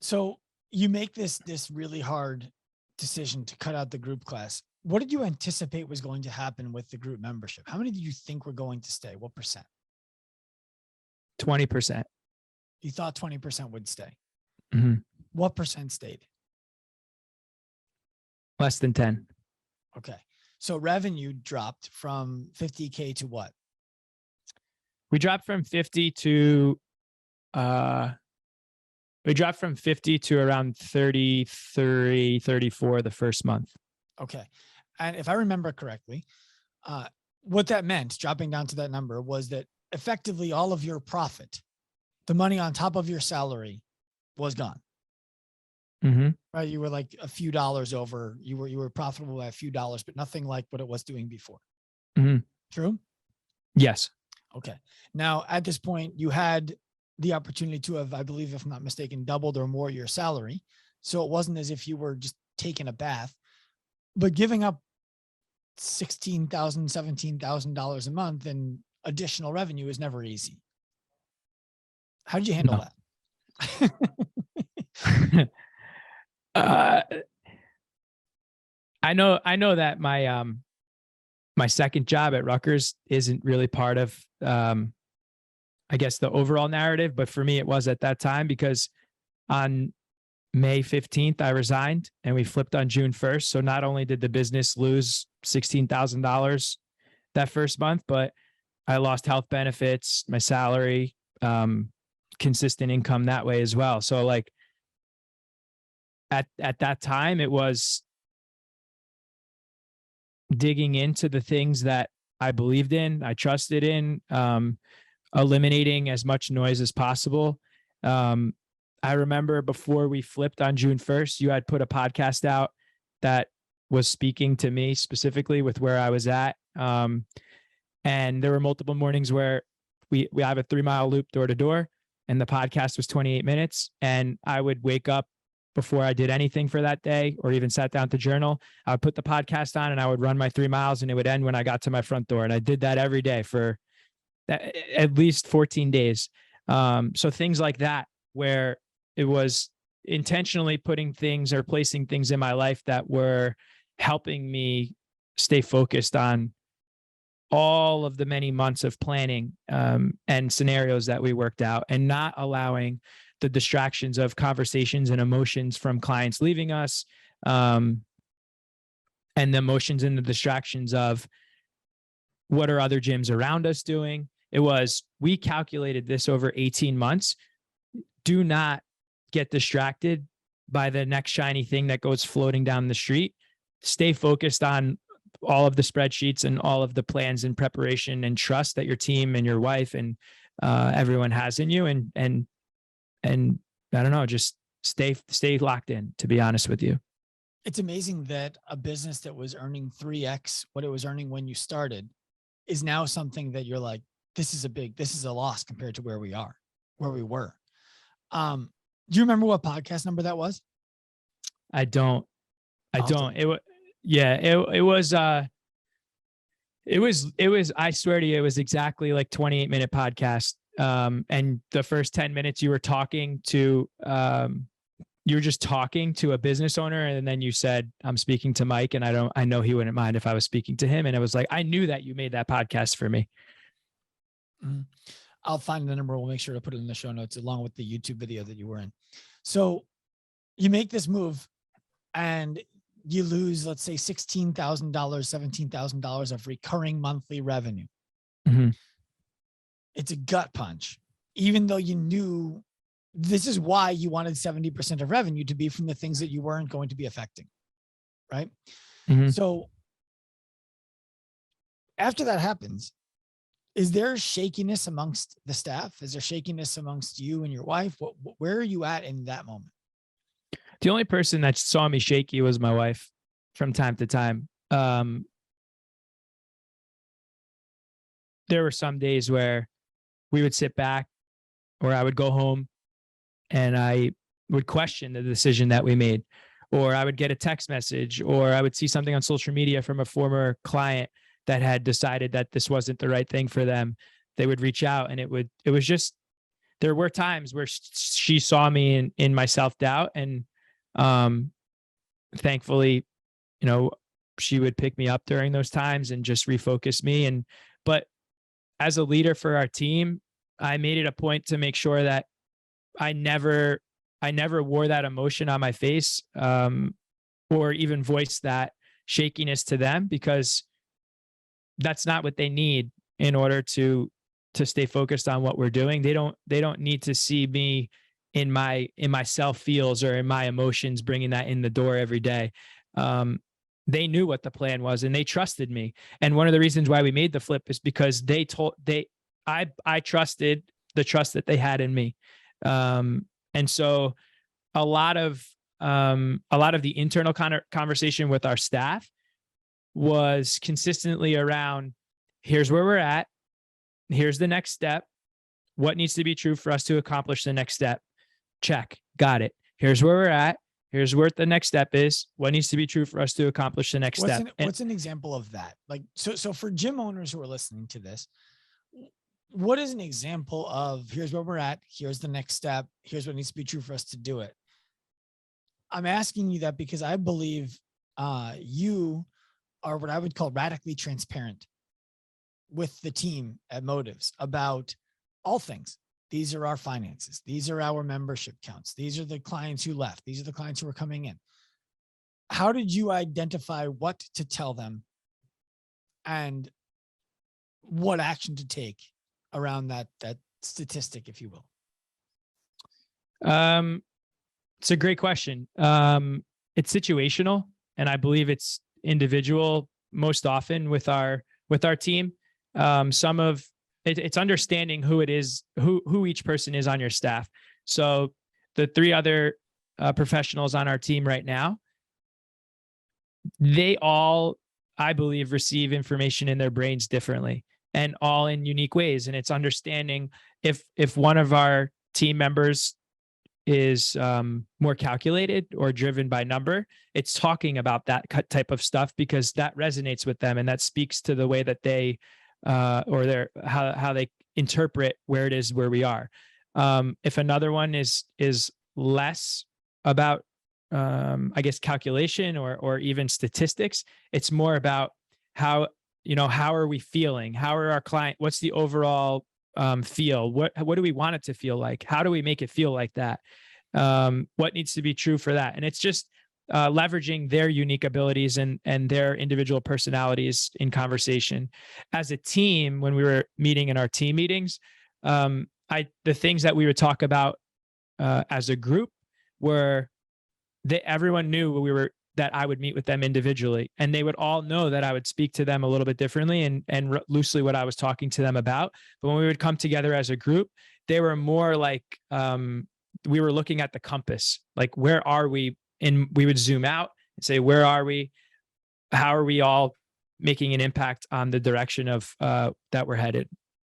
So you make this really hard decision to cut out the group class. What did you anticipate was going to happen with the group membership? How many did you think were going to stay? What percent? 20%. You thought 20% would stay. Mm-hmm. What percent stayed? Less than 10. Okay. So revenue dropped from 50K to what? We dropped from 50 to around 33, 34 the first month. Okay. And if I remember correctly, what that meant, dropping down to that number, was that effectively all of your profit, the money on top of your salary, was gone. Mm-hmm. Right? You were like a few dollars over. You were profitable by a few dollars, but nothing like what it was doing before. Mm-hmm. True? Yes. Okay. Now, at this point, you had the opportunity to have, I believe, if I'm not mistaken, doubled or more your salary. So it wasn't as if you were just taking a bath, but giving up $16,000, $17,000 a month in additional revenue is never easy. How did you handle that? I know that my second job at Rutgers isn't really part of, I guess, the overall narrative, but for me, it was at that time, because on May 15th, I resigned and we flipped on June 1st. So not only did the business lose $16,000 that first month, but I lost health benefits, my salary, consistent income that way as well. So like at that time, it was digging into the things that I believed in, I trusted in, eliminating as much noise as possible. I remember before we flipped on June 1st, you had put a podcast out that was speaking to me specifically with where I was at. And there were multiple mornings where we have a 3-mile loop door to door, and the podcast was 28 minutes. And I would wake up before I did anything for that day or even sat down to journal. I would put the podcast on and I would run my 3 miles, and it would end when I got to my front door. And I did that every day for at least 14 days. So things like that, where it was intentionally putting things or placing things in my life that were helping me stay focused on all of the many months of planning and scenarios that we worked out, and not allowing the distractions of conversations and emotions from clients leaving us, and the emotions and the distractions of what are other gyms around us doing. It was, we calculated this over 18 months. Do not get distracted by the next shiny thing that goes floating down the street. Stay focused on all of the spreadsheets and all of the plans and preparation, and trust that your team and your wife and everyone has in you. And I don't know, just stay locked in, to be honest with you. It's amazing that a business that was earning 3x what it was earning when you started is now something that you're like, this is a loss compared to where we were. Do you remember what podcast number that was? I don't. I swear to you, it was exactly like 28-minute podcast. And the first 10 minutes you were talking to, you were just talking to a business owner, and then you said, I'm speaking to Mike, and I know he wouldn't mind if I was speaking to him. And it was like, I knew that you made that podcast for me. Mm-hmm. I'll find the number. We'll make sure to put it in the show notes along with the YouTube video that you were in. So you make this move and you lose, let's say $16,000, $17,000 of recurring monthly revenue. Mm-hmm. It's a gut punch, even though you knew this is why you wanted 70% of revenue to be from the things that you weren't going to be affecting. Right. Mm-hmm. So after that happens, is there shakiness amongst the staff? Is there shakiness amongst you and your wife? Where are you at in that moment? The only person that saw me shaky was my wife from time to time. There were some days where we would sit back, or I would go home and I would question the decision that we made, or I would get a text message, or I would see something on social media from a former client that had decided that this wasn't the right thing for them. They would reach out, and it was just, there were times where she saw me in my self-doubt, and thankfully, she would pick me up during those times and just refocus me. But as a leader for our team, I made it a point to make sure that I never wore that emotion on my face, or even voiced that shakiness to them, because that's not what they need in order to stay focused on what we're doing. They don't need to see me in my self feels or in my emotions, bringing that in the door every day. They knew what the plan was, and they trusted me. And one of the reasons why we made the flip is because I trusted the trust that they had in me. And so a lot of the internal conversation with our staff was consistently around, here's where we're at. Here's the next step. What needs to be true for us to accomplish the next step? Check. Got it. Here's where we're at. Here's where the next step is. What needs to be true for us to accomplish the next step? What's an example of that? Like, so for gym owners who are listening to this, what is an example of, here's where we're at, here's the next step, here's what needs to be true for us to do it? I'm asking you that because I believe you are what I would call radically transparent with the team at Motives about all things. These are our finances. These are our membership counts. These are the clients who left. These are the clients who are coming in. How did you identify what to tell them and what action to take around that statistic, if you will? It's a great question. It's situational, and I believe it's individual most often with our team. It's understanding who it is, who each person is on your staff. So the three other professionals on our team right now, they all, I believe, receive information in their brains differently, and all in unique ways. And it's understanding if one of our team members is more calculated or driven by number, it's talking about that type of stuff because that resonates with them, and that speaks to the way that they or how they interpret where it is where we are. If another one is less about I guess calculation or even statistics, it's more about how are we feeling? How are our client? What's the overall feel? What do we want it to feel like? How do we make it feel like that? What needs to be true for that? And it's just leveraging their unique abilities and their individual personalities in conversation. As a team, when we were meeting in our team meetings, the things that we would talk about as a group were that everyone knew that I would meet with them individually, and they would all know that I would speak to them a little bit differently and loosely what I was talking to them about. But when we would come together as a group, they were more like we were looking at the compass, like where are we? And we would zoom out and say, where are we? How are we all making an impact on the direction of that we're headed?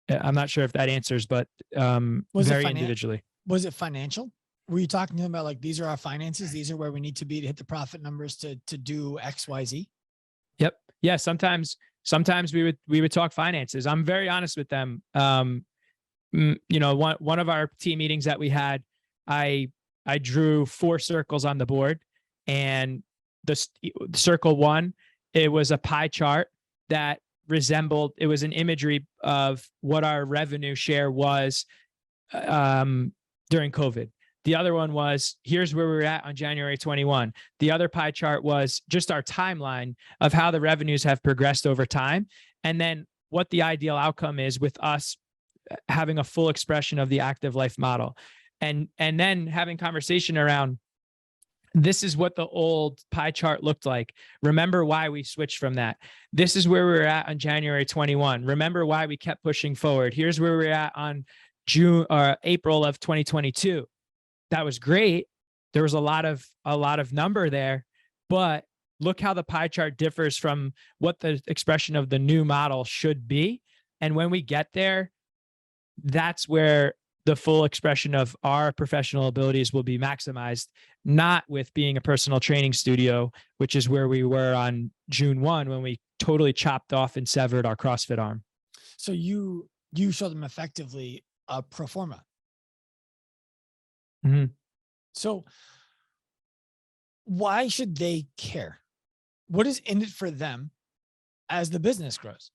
I'm not sure if that answers, but very individually. Was it financial? Were you talking to them about like, these are our finances, these are where we need to be to hit the profit numbers to do X, Y, Z? Yep. Yeah. Sometimes we would talk finances. I'm very honest with them. One of our team meetings that we had, I I drew 4 circles on the board, and circle 1, it was a pie chart that resembled, it was an imagery of what our revenue share was during COVID. The other one was, here's where we were at on January 21. The other pie chart was just our timeline of how the revenues have progressed over time, and then what the ideal outcome is with us having a full expression of the active life model. And then having conversation around, this is what the old pie chart looked like. Remember why we switched from that. This is where we were at on January 21. Remember why we kept pushing forward. Here's where we're at on June or April of 2022. That was great. There was a lot of number there, but look how the pie chart differs from what the expression of the new model should be. And when we get there, that's where the full expression of our professional abilities will be maximized, not with being a personal training studio, which is where we were on June 1 when we totally chopped off and severed our CrossFit arm. So you show them effectively a pro forma. Mm-hmm. So why should they care? What is in it for them as the business grows?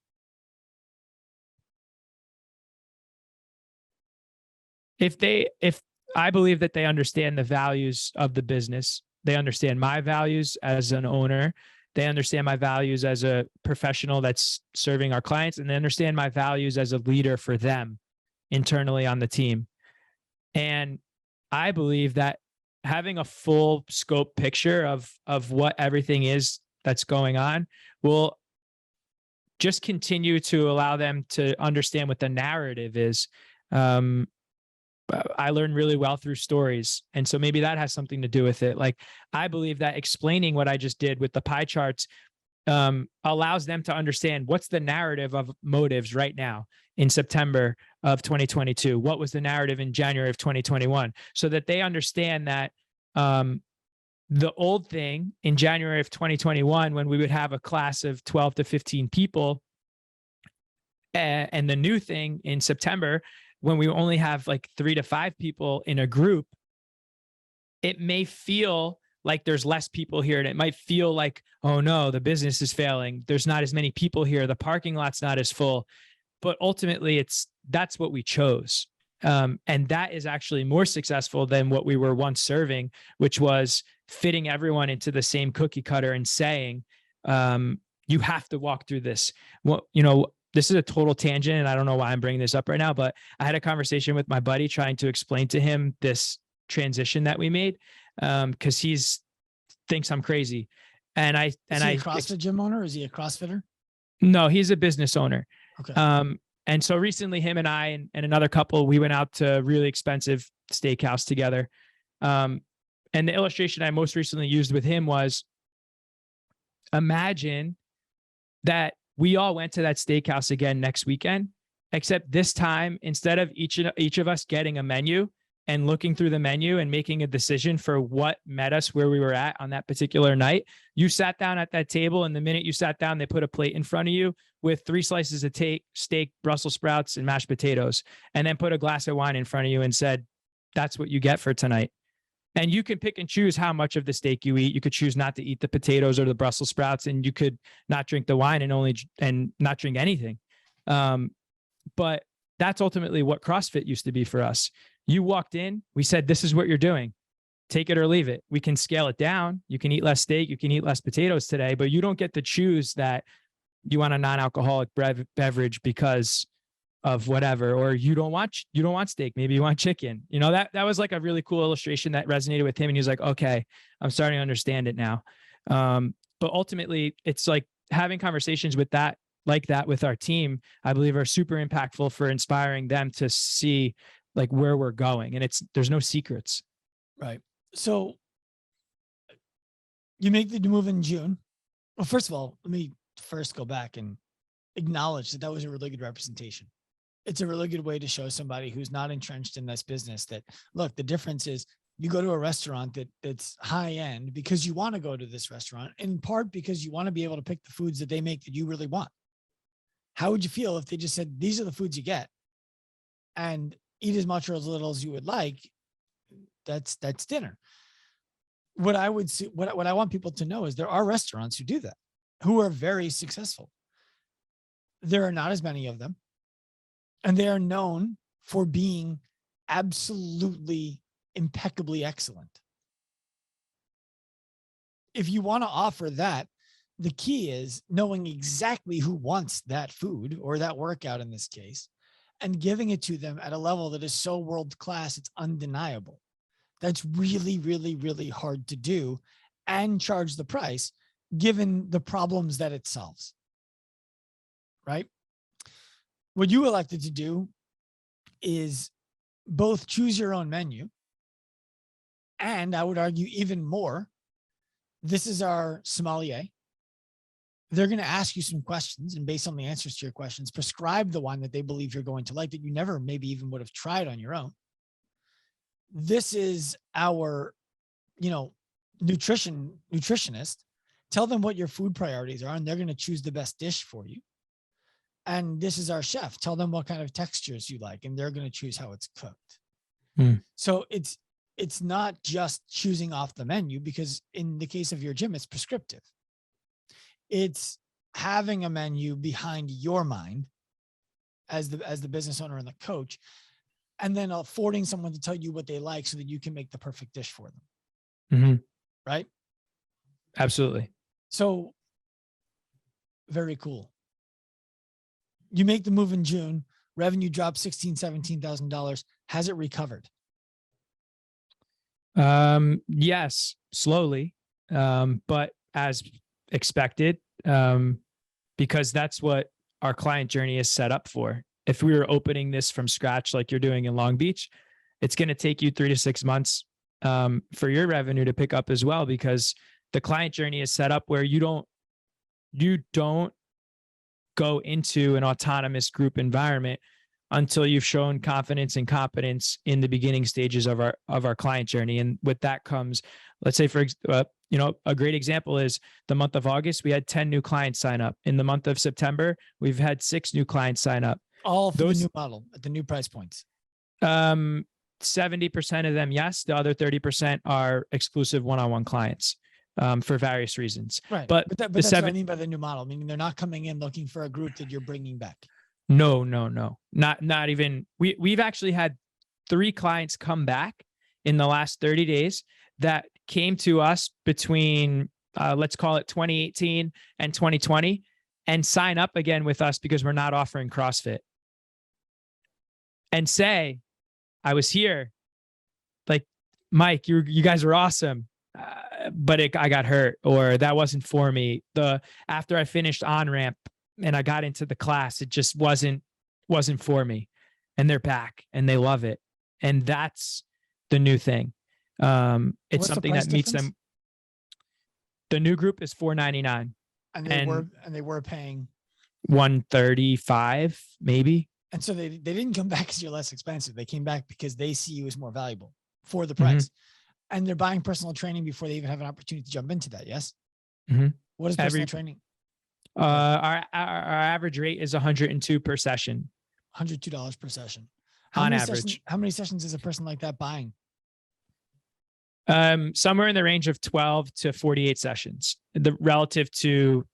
If I believe that they understand the values of the business, they understand my values as an owner, they understand my values as a professional that's serving our clients, and they understand my values as a leader for them internally on the team. And I believe that having a full scope picture of what everything is that's going on will just continue to allow them to understand what the narrative is. I learn really well through stories. And so maybe that has something to do with it. Like, I believe that explaining what I just did with the pie charts allows them to understand what's the narrative of motives right now in September of 2022. What was the narrative in January of 2021? So that they understand that the old thing in January of 2021, when we would have a class of 12 to 15 people, and the new thing in September, when we only have like 3 to 5 people in a group, it may feel like there's less people here, and it might feel like, oh no, the business is failing. There's not as many people here. The parking lot's not as full. But ultimately, that's what we chose. And that is actually more successful than what we were once serving, which was fitting everyone into the same cookie cutter and saying, you have to walk through this. Well, this is a total tangent, and I don't know why I'm bringing this up right now, but I had a conversation with my buddy trying to explain to him this transition that we made, because he thinks I'm crazy. And is he a CrossFit gym owner? Or is he a CrossFitter? No, he's a business owner. Okay. And so recently, him and I and another couple, we went out to a really expensive steakhouse together. And the illustration I most recently used with him was, imagine that we all went to that steakhouse again next weekend, except this time, instead of each of us getting a menu and looking through the menu and making a decision for what met us where we were at on that particular night, you sat down at that table, and the minute you sat down, they put a plate in front of you with 3 slices of steak, Brussels sprouts, and mashed potatoes, and then put a glass of wine in front of you and said, that's what you get for tonight. And you can pick and choose how much of the steak you eat. You could choose not to eat the potatoes or the Brussels sprouts, and you could not drink the wine and not drink anything. But that's ultimately what CrossFit used to be for us. You walked in, we said, this is what you're doing. Take it or leave it. We can scale it down. You can eat less steak. You can eat less potatoes today, but you don't get to choose that you want a non-alcoholic beverage because of whatever, or you don't want steak. Maybe you want chicken. That was like a really cool illustration that resonated with him. And he was like, okay, I'm starting to understand it now. But ultimately, it's like having conversations with that with our team, I believe, are super impactful for inspiring them to see like where we're going. And there's no secrets. Right. So you make the move in June. Well, first of all, let me first go back and acknowledge that was a really good representation. It's a really good way to show somebody who's not entrenched in this business that, look, the difference is you go to a restaurant that's high end because you want to go to this restaurant, in part because you want to be able to pick the foods that they make that you really want. How would you feel if they just said, these are the foods you get and eat as much or as little as you would like? that's dinner. What I would see, what I want people to know is there are restaurants who do that, who are very successful. There are not as many of them, and they are known for being absolutely impeccably excellent. If you want to offer that, the key is knowing exactly who wants that food or that workout in this case, and giving it to them at a level that is so world-class, it's undeniable. That's really, really, really hard to do and charge the price given the problems that it solves, right? What you elected to do is both choose your own menu, and I would argue even more, this is our sommelier. They're going to ask you some questions, and based on the answers to your questions, prescribe the one that they believe you're going to like that you never maybe even would have tried on your own. This is our, nutritionist. Tell them what your food priorities are, and they're going to choose the best dish for you. And this is our chef. Tell them what kind of textures you like, and they're going to choose how it's cooked. So it's not just choosing off the menu, because in the case of your gym, it's prescriptive. It's having a menu behind your mind as the business owner and the coach, and then affording someone to tell you what they like so that you can make the perfect dish for them. Right? Absolutely. So very cool. You make the move in June, revenue dropped $16,000, $17,000. Has it recovered? Yes, slowly. But as expected, because that's what our client journey is set up for. If we were opening this from scratch, like you're doing in Long Beach, it's going to take you 3 to 6 months, for your revenue to pick up as well, because the client journey is set up where you don't go into an autonomous group environment until you've shown confidence and competence in the beginning stages of our client journey. And with that comes, let's say a great example is the month of August, we had 10 new clients sign up. In the month of September, we've had 6 new clients sign up. All for the new model at the new price points. 70% of them, yes. The other 30% are exclusive one-on-one clients, for various reasons. Right. But that's what I mean by the new model. Meaning they're not coming in looking for a group that you're bringing back. No. Not even. We've actually had 3 clients come back in the last 30 days that came to us between, let's call it 2018 and 2020, and sign up again with us because we're not offering CrossFit, and say, I was here, like, Mike, you guys are awesome, but I got hurt, or that wasn't for me. After I finished on-ramp and I got into the class, it just wasn't for me. And they're back and they love it. And that's the new thing. It's something that meets them. The new group is $499. And they were paying $135, maybe. And so they didn't come back because you're less expensive. They came back because they see you as more valuable for the price. And they're buying personal training before they even have an opportunity to jump into that. Yes. What is personal training? Our average rate is $102 per session. $102 per session. On average. How many sessions is a person like that buying? Somewhere in the range of 12 to 48 sessions, relative to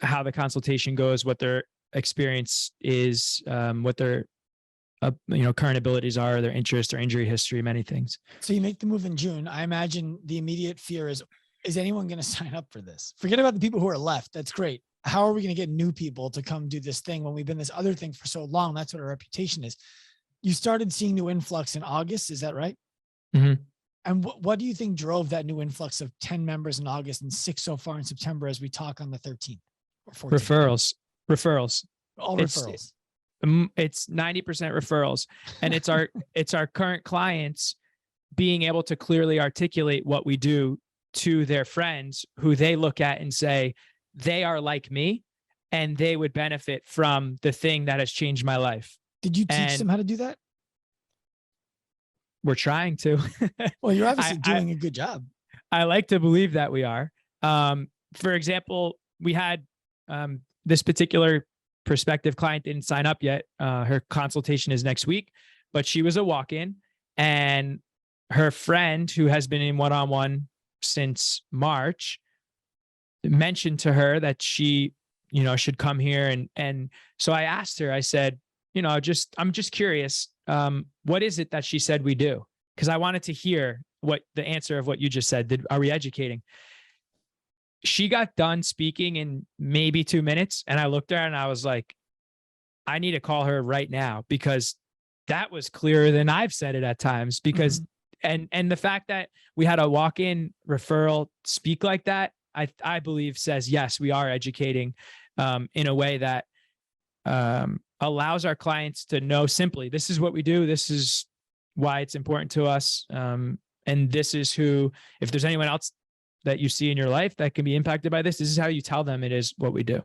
how the consultation goes, what their experience is, what their current abilities are, their interest or injury history, many things. So you make the move in June. I imagine the immediate fear is anyone going to sign up for this? Forget about the people who are left. That's great. How are we going to get new people to come do this thing when we've been this other thing for so long? That's what our reputation is. You started seeing new influx in August. Is that right? And what do you think drove that new influx of 10 members in August and 6 so far in September as we talk on the 13th or 14th? Referrals. All referrals. It's 90% referrals. And it's our current clients being able to clearly articulate what we do to their friends, who they look at and say, they are like me and they would benefit from the thing that has changed my life. Did you teach them how to do that? We're trying to. Well, you're obviously doing a good job. I like to believe that we are. For example, we had this particular prospective client didn't sign up yet. Her consultation is next week, but she was a walk-in, and her friend, who has been in one-on-one since March, mentioned to her that she, should come here. And so I asked her, I said, I'm just curious, what is it that she said we do? Because I wanted to hear what the answer of what you just said. Are we educating? She got done speaking in maybe 2 minutes. And I looked at her and I was like, I need to call her right now, because that was clearer than I've said it at times. Because, and the fact that we had a walk-in referral speak like that, I believe says, yes, we are educating in a way that allows our clients to know simply, this is what we do. This is why it's important to us. And this is who, if there's anyone else that you see in your life that can be impacted by this is how you tell them it is what we do.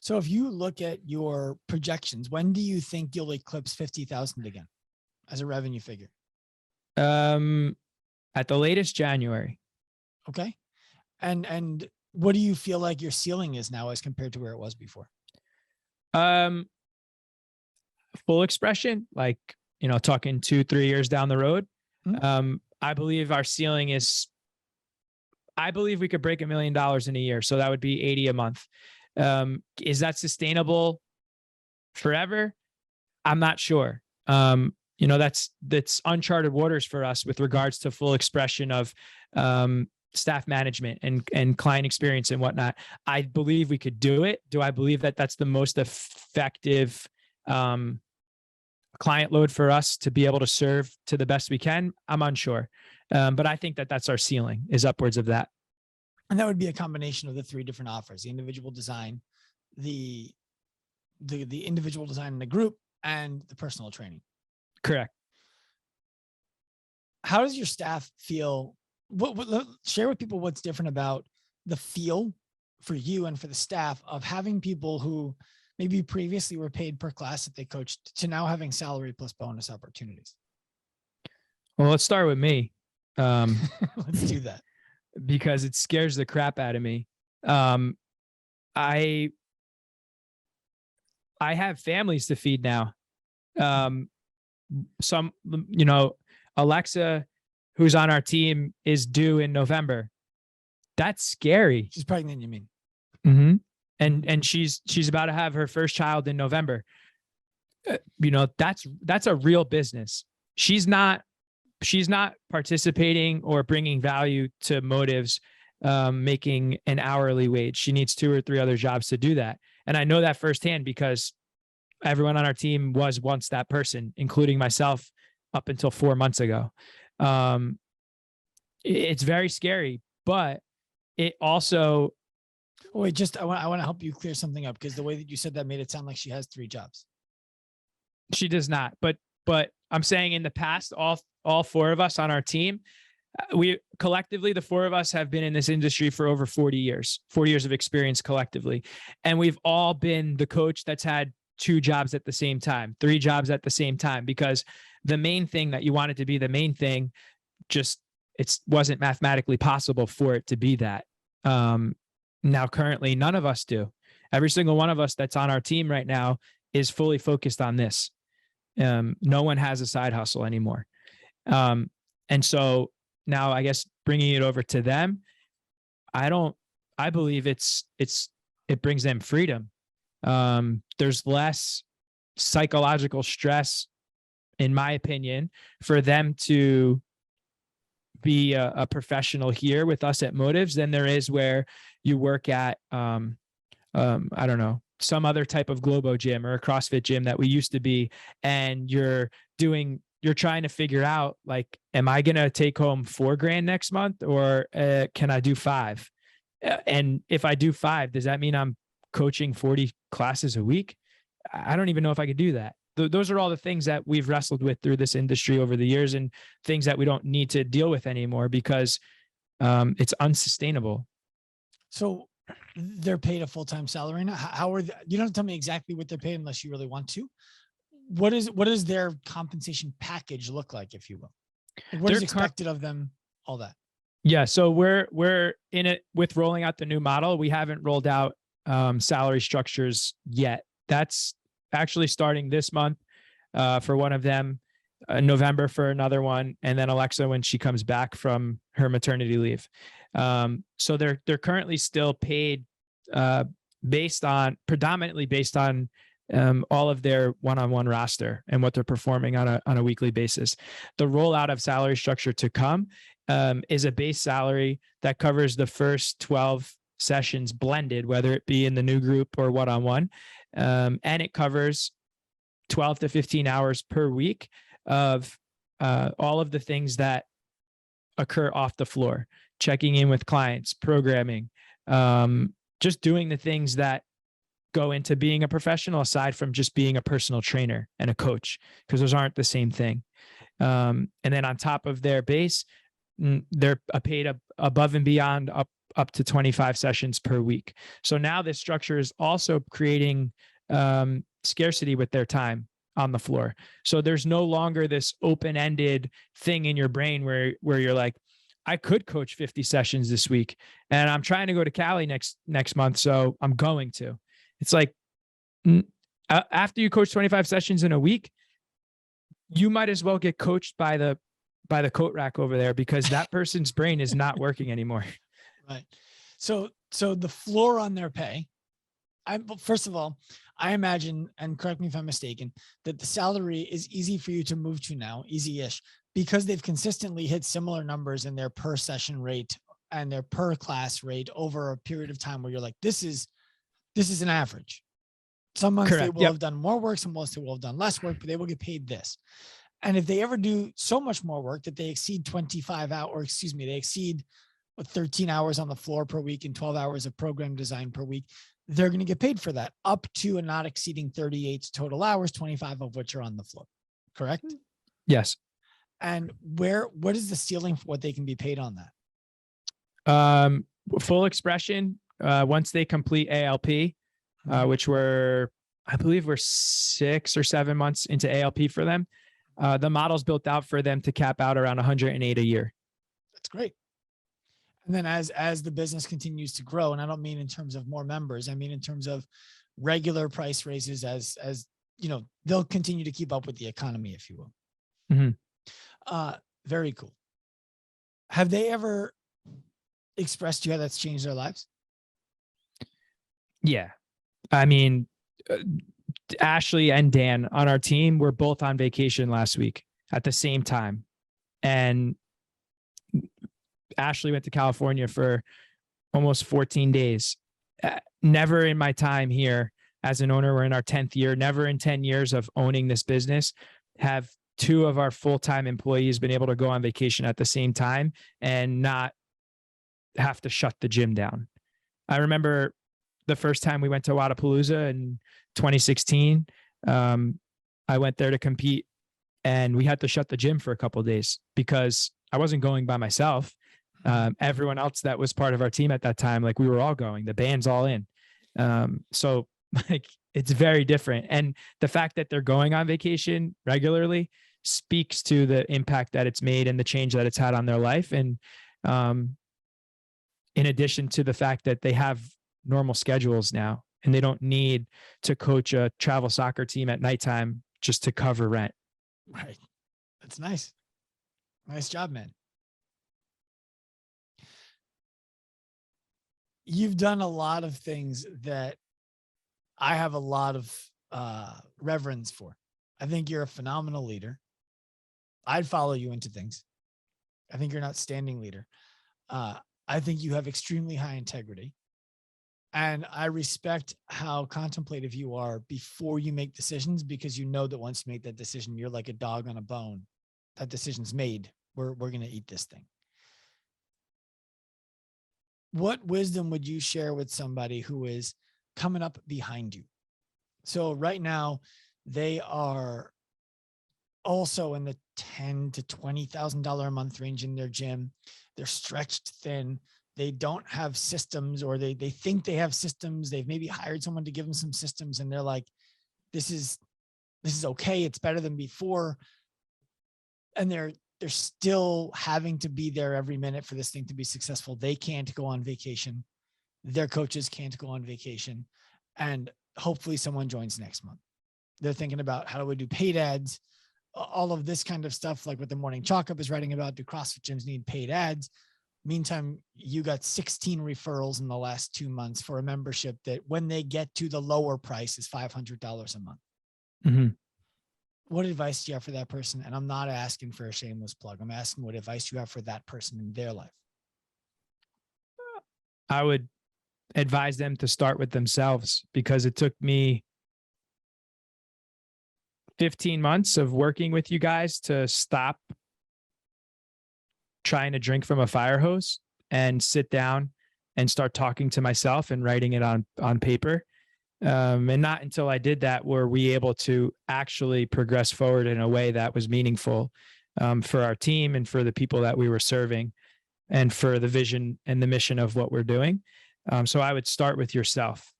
So if you look at your projections, when do you think you'll eclipse 50,000 again as a revenue figure? At the latest, January. Okay. And what do you feel like your ceiling is now as compared to where it was before? Full expression, like, talking 2-3 years down the road. I believe our ceiling is, I believe we could break $1 million in a year. So that would be 80 a month. Is that sustainable forever? I'm not sure. That's uncharted waters for us with regards to full expression of staff management and client experience and whatnot. I believe we could do it. Do I believe that that's the most effective client load for us to be able to serve to the best we can? I'm unsure. But I think that that's our ceiling, is upwards of that. And that would be a combination of the 3 different offers: the individual design, the individual design in the group, and the personal training. Correct. How does your staff feel? Share with people what's different about the feel for you and for the staff of having people who maybe previously were paid per class that they coached to now having salary plus bonus opportunities. Well, let's start with me. Let's do that. Because it scares the crap out of me. I have families to feed now. Alexa, who's on our team, is due in November. That's scary. She's pregnant, you mean? Mm-hmm. And she's about to have her first child in November. That's a real business. She's not participating or bringing value to Motives, making an hourly wage. She needs 2 or 3 other jobs to do that. And I know that firsthand because everyone on our team was once that person, including myself up until 4 months ago. It's very scary, but it also. Wait, I want to help you clear something up, because the way that you said that made it sound like she has 3 jobs. She does not, but I'm saying in the past, all 4 of us on our team, we collectively, the 4 of us have been in this industry for over 40 years of experience collectively. And we've all been the coach that's had 2 jobs at the same time, 3 jobs at the same time, because the main thing that you wanted to be the main thing, just, it wasn't mathematically possible for it to be that. Now, currently, none of us do. Every single one of us that's on our team right now is fully focused on this. No one has a side hustle anymore. And so now, I guess, bringing it over to them, I believe it brings them freedom. There's less psychological stress, in my opinion, for them to be a professional here with us at Motives than there is where you work at, I don't know, some other type of Globo gym or a CrossFit gym that we used to be. And you're trying to figure out, like, am I going to take home $4,000 next month, or can I do 5? And if I do 5, does that mean I'm coaching 40 classes a week? I don't even know if I could do that. Those are all the things that we've wrestled with through this industry over the years, and things that we don't need to deal with anymore because it's unsustainable. So they're paid a full-time salary now. How are you don't have to tell me exactly what they're paid unless you really want to. What does their compensation package look like, if you will? Like, what is expected of them? All that. Yeah. So we're in it with rolling out the new model. We haven't rolled out salary structures yet. That's actually starting this month for one of them. November for another one, and then Alexa when she comes back from her maternity leave. So they're currently still paid predominantly based on all of their one-on-one roster and what they're performing on a weekly basis. The rollout of salary structure to come is a base salary that covers the first 12 sessions blended, whether it be in the new group or one-on-one, and it covers 12 to 15 hours per week of all of the things that occur off the floor, checking in with clients, programming, just doing the things that go into being a professional aside from just being a personal trainer and a coach, because those aren't the same thing. And then on top of their base, they're paid above and beyond up to 25 sessions per week. So now this structure is also creating scarcity with their time on the floor. So there's no longer this open-ended thing in your brain where you're like, I could coach 50 sessions this week and I'm trying to go to Cali next month, so I'm going to. It's like, after you coach 25 sessions in a week, you might as well get coached by the coat rack over there, because that person's brain is not working anymore. Right. So the floor on their pay, first of all, I imagine, and correct me if I'm mistaken, that the salary is easy for you to move to now, easy-ish, because they've consistently hit similar numbers in their per session rate and their per class rate over a period of time where you're like, this is an average. Some months they will have done more work, some months they will have done less work, but they will get paid this. And if they ever do so much more work that they exceed 25 hours, or excuse me, they exceed 13 hours on the floor per week and 12 hours of program design per week, they're going to get paid for that, up to and not exceeding 38 total hours, 25 of which are on the floor. Correct? Yes. And what is the ceiling for what they can be paid on that? Full expression, once they complete ALP, which I believe we're 6 or 7 months into ALP for them. The model's built out for them to cap out around 108 a year. That's great. And then as the business continues to grow, and I don't mean in terms of more members, I mean in terms of regular price raises, as you know, they'll continue to keep up with the economy, if you will. Mm-hmm. Very cool. Have they ever expressed to you how that's changed their lives? Yeah. I mean, Ashley and Dan on our team were both on vacation last week at the same time. And Ashley went to California for almost 14 days. Never in my time here as an owner, we're in our 10th year, never in 10 years of owning this business have 2 of our full-time employees been able to go on vacation at the same time and not have to shut the gym down. I remember the first time we went to Wadapalooza in 2016. I went there to compete and we had to shut the gym for a couple of days because I wasn't going by myself. Everyone else that was part of our team at that time, like we were all going, the band's all in. So like it's very different. And the fact that they're going on vacation regularly speaks to the impact that it's made and the change that it's had on their life. And in addition to the fact that they have normal schedules now and they don't need to coach a travel soccer team at nighttime just to cover rent. Right. That's nice. Nice job, man. You've done a lot of things that I have a lot of reverence for. I think you're a phenomenal leader. I'd follow you into things. I think you're an outstanding leader. I think you have extremely high integrity. And I respect how contemplative you are before you make decisions, because you know that once you make that decision, you're like a dog on a bone. That decision's made. We're going to eat this thing. What wisdom would you share with somebody who is coming up behind you? So right now, they are also in the $10,000 to $20,000 a month range in their gym. They're stretched thin. They don't have systems, or they think they have systems. They've maybe hired someone to give them some systems, and they're like, this is okay. It's better than before. And they're still having to be there every minute for this thing to be successful. They can't go on vacation. Their coaches can't go on vacation. And hopefully someone joins next month. They're thinking about, how do we do paid ads? all of this kind of stuff, like what the Morning Chalk Up is writing about. Do CrossFit gyms need paid ads? Meantime, you got 16 referrals in the last 2 months for a membership that when they get to the lower price is $500 a month. Mm-hmm. What advice do you have for that person? And I'm not asking for a shameless plug. I'm asking what advice you have for that person in their life. I would advise them to start with themselves, because it took me 15 months of working with you guys to stop trying to drink from a fire hose and sit down and start talking to myself and writing it on paper. And not until I did that were we able to actually progress forward in a way that was meaningful for our team and for the people that we were serving and for the vision and the mission of what we're doing. So I would start with yourself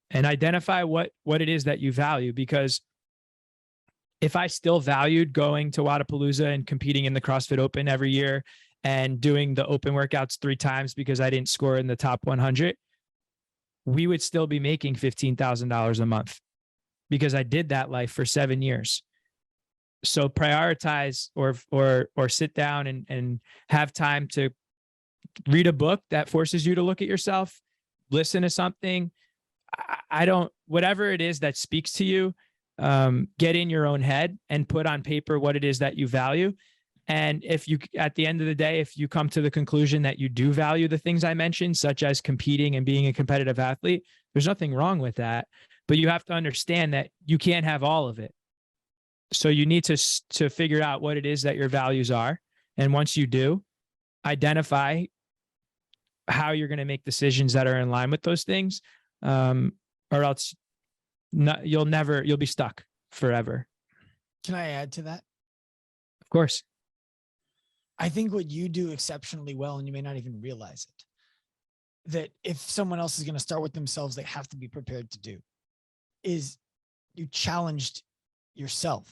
and identify what it is that you value, because if I still valued going to Wadapalooza and competing in the CrossFit Open every year and doing the open workouts 3 times because I didn't score in the top 100, we would still be making $15,000 a month, because I did that life for 7 years. So prioritize or sit down and have time to read a book that forces you to look at yourself, listen to something. Whatever it is that speaks to you, get in your own head and put on paper what it is that you value. And if you, at the end of the day, if you come to the conclusion that you do value the things I mentioned, such as competing and being a competitive athlete, there's nothing wrong with that, but you have to understand that you can't have all of it. So you need to figure out what it is that your values are. And once you do, identify how you're going to make decisions that are in line with those things, or else you'll be stuck forever. Can I add to that? Of course. I think what you do exceptionally well, and you may not even realize it, that if someone else is going to start with themselves, they have to be prepared to do, is you challenged yourself.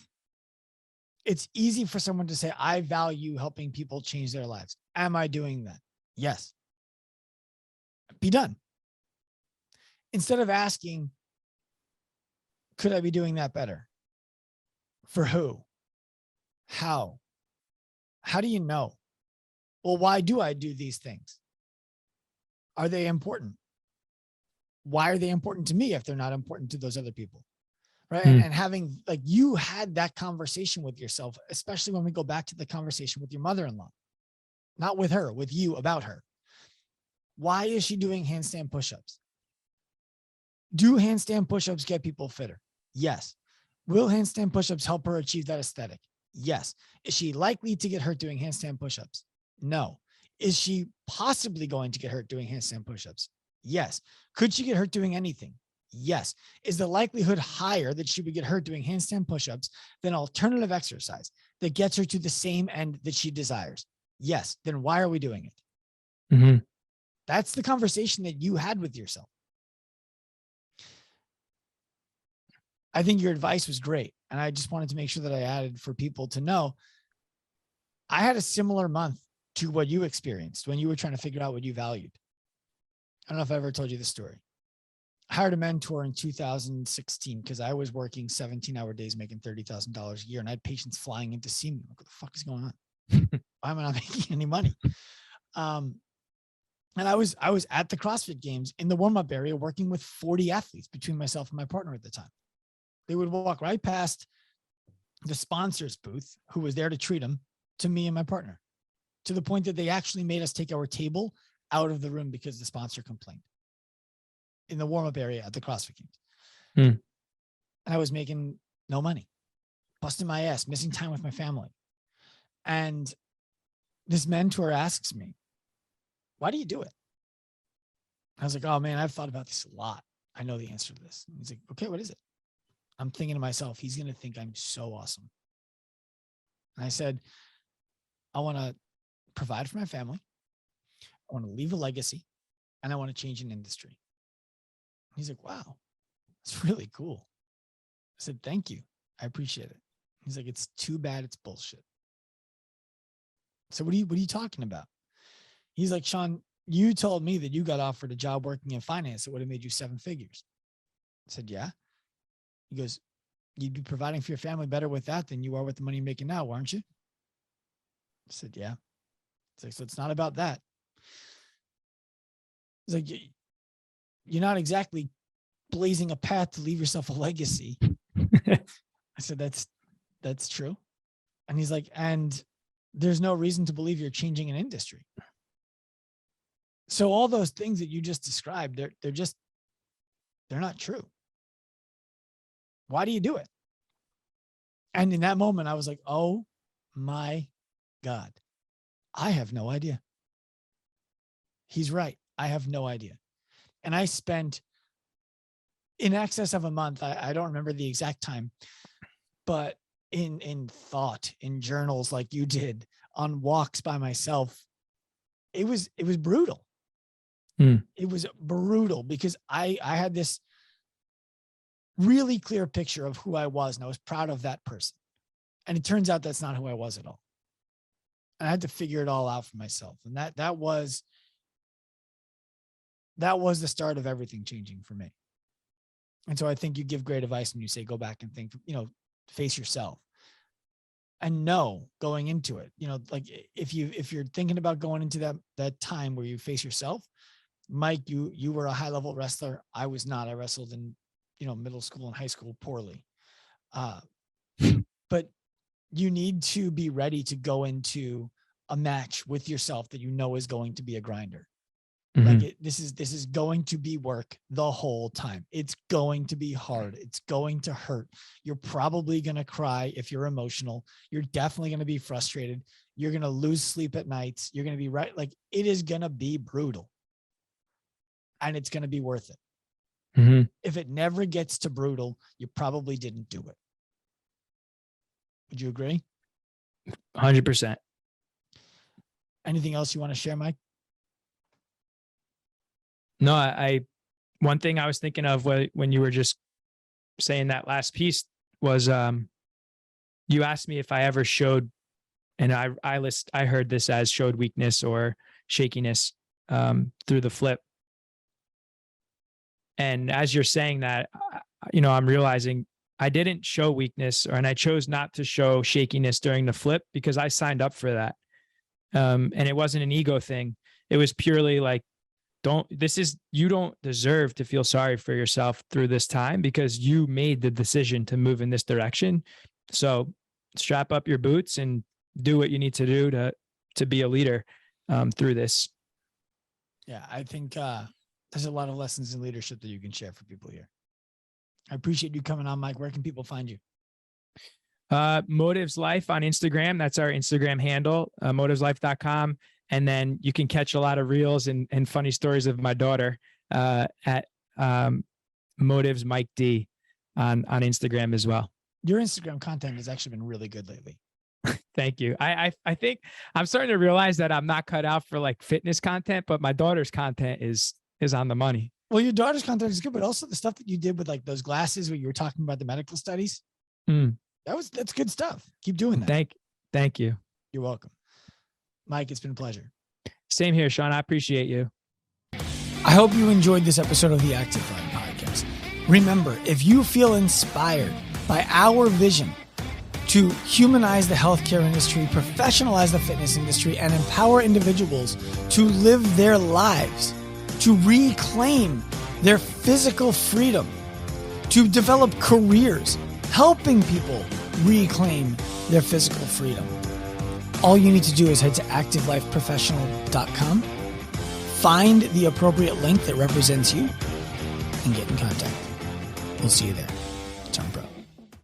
It's easy for someone to say, I value helping people change their lives. Am I doing that? Yes. Be done. Instead of asking, could I be doing that better? For who? How? How do you know? Well, why do I do these things? Are they important? Why are they important to me if they're not important to those other people? Right. And having, like, you had that conversation with yourself, especially when we go back to the conversation with your mother-in-law, not with her, with you, about her. Why is she doing handstand push-ups? Do handstand push-ups get people fitter? Yes. Will handstand push-ups help her achieve that aesthetic? Yes. Is she likely to get hurt doing handstand push-ups? No. Is she possibly going to get hurt doing handstand push-ups? Yes. Could she get hurt doing anything? Yes. Is the likelihood higher that she would get hurt doing handstand push-ups than alternative exercise that gets her to the same end that she desires? Yes. Then why are we doing it? Mm-hmm. That's the conversation that you had with yourself. I think your advice was great. And I just wanted to make sure that I added for people to know. I had a similar month to what you experienced when you were trying to figure out what you valued. I don't know if I ever told you this story. I hired a mentor in 2016 because I was working 17-hour days, making $30,000 a year. And I had patients flying in to see me. Like, what the fuck is going on? Why am I not making any money? And I was at the CrossFit Games in the warm-up area working with 40 athletes between myself and my partner at the time. They would walk right past the sponsor's booth, who was there to treat them, to me and my partner, to the point that they actually made us take our table out of the room because the sponsor complained in the warm-up area at the CrossFit Games. And I was making no money, busting my ass, missing time with my family. And this mentor asks me, why do you do it? I was like, oh man, I've thought about this a lot. I know the answer to this. And he's like, okay, what is it? I'm thinking to myself, he's going to think I'm so awesome. And I said, I want to provide for my family. I want to leave a legacy, and I want to change an industry. He's like, wow, that's really cool. I said, thank you. I appreciate it. He's like, it's too bad it's bullshit. So what are you talking about? He's like, Sean, you told me that you got offered a job working in finance that would have made you 7 figures. I said, yeah. He goes, you'd be providing for your family better with that than you are with the money you're making now, aren't you? I said, yeah. It's like, so it's not about that. It's like, you're not exactly blazing a path to leave yourself a legacy. I said, that's true. And he's like, and there's no reason to believe you're changing an industry. So all those things that you just described, they're not true. Why do you do it? And in that moment, I was like, oh my God, I have no idea. He's right. I have no idea. And I spent in excess of a month. I don't remember the exact time, but in thought, in journals like you did, on walks by myself, it was brutal. It was brutal because I had this really clear picture of who I was, and I was proud of that person. And it turns out that's not who I was at all. And I had to figure it all out for myself. And that was the start of everything changing for me. And so I think you give great advice when you say, go back and think, face yourself and know going into it, like if you're thinking about going into that time where you face yourself, Mike, you were a high level wrestler. I was not. I wrestled in, middle school and high school poorly. But you need to be ready to go into a match with yourself that is going to be a grinder. Like this is going to be work the whole time. It's going to be hard. It's going to hurt. You're probably going to cry if you're emotional. You're definitely going to be frustrated. You're going to lose sleep at nights. You're going to be right. Like it is going to be brutal. And it's going to be worth it. If it never gets to brutal, you probably didn't do it. Would you agree? 100%. Anything else you want to share, Mike? No, I one thing I was thinking of when you were just saying that last piece was you asked me if I ever showed, and I heard this as showed weakness or shakiness through the flip. And as you're saying that, I'm realizing I didn't show weakness, and I chose not to show shakiness during the flip because I signed up for that. And it wasn't an ego thing. It was purely like, you don't deserve to feel sorry for yourself through this time because you made the decision to move in this direction. So strap up your boots and do what you need to do to be a leader through this. Yeah, I think there's a lot of lessons in leadership that you can share for people here. I appreciate you coming on, Mike. Where can people find you? Motives Life on Instagram. That's our Instagram handle, motiveslife.com. And then you can catch a lot of reels and funny stories of my daughter at Motives Mike D on Instagram as well. Your Instagram content has actually been really good lately. Thank you. I think I'm starting to realize that I'm not cut out for like fitness content, but my daughter's content is on the money. Well, your daughter's content is good, but also the stuff that you did with like those glasses where you were talking about the medical studies. That's good stuff. Keep doing that. Thank you. You're welcome. Mike, it's been a pleasure. Same here, Sean. I appreciate you. I hope you enjoyed this episode of the Active Life Podcast. Remember, if you feel inspired by our vision to humanize the healthcare industry, professionalize the fitness industry, and empower individuals to live their lives, to reclaim their physical freedom, to develop careers, helping people reclaim their physical freedom. All you need to do is head to activelifeprofessional.com, find the appropriate link that represents you, and get in contact. We'll see you there.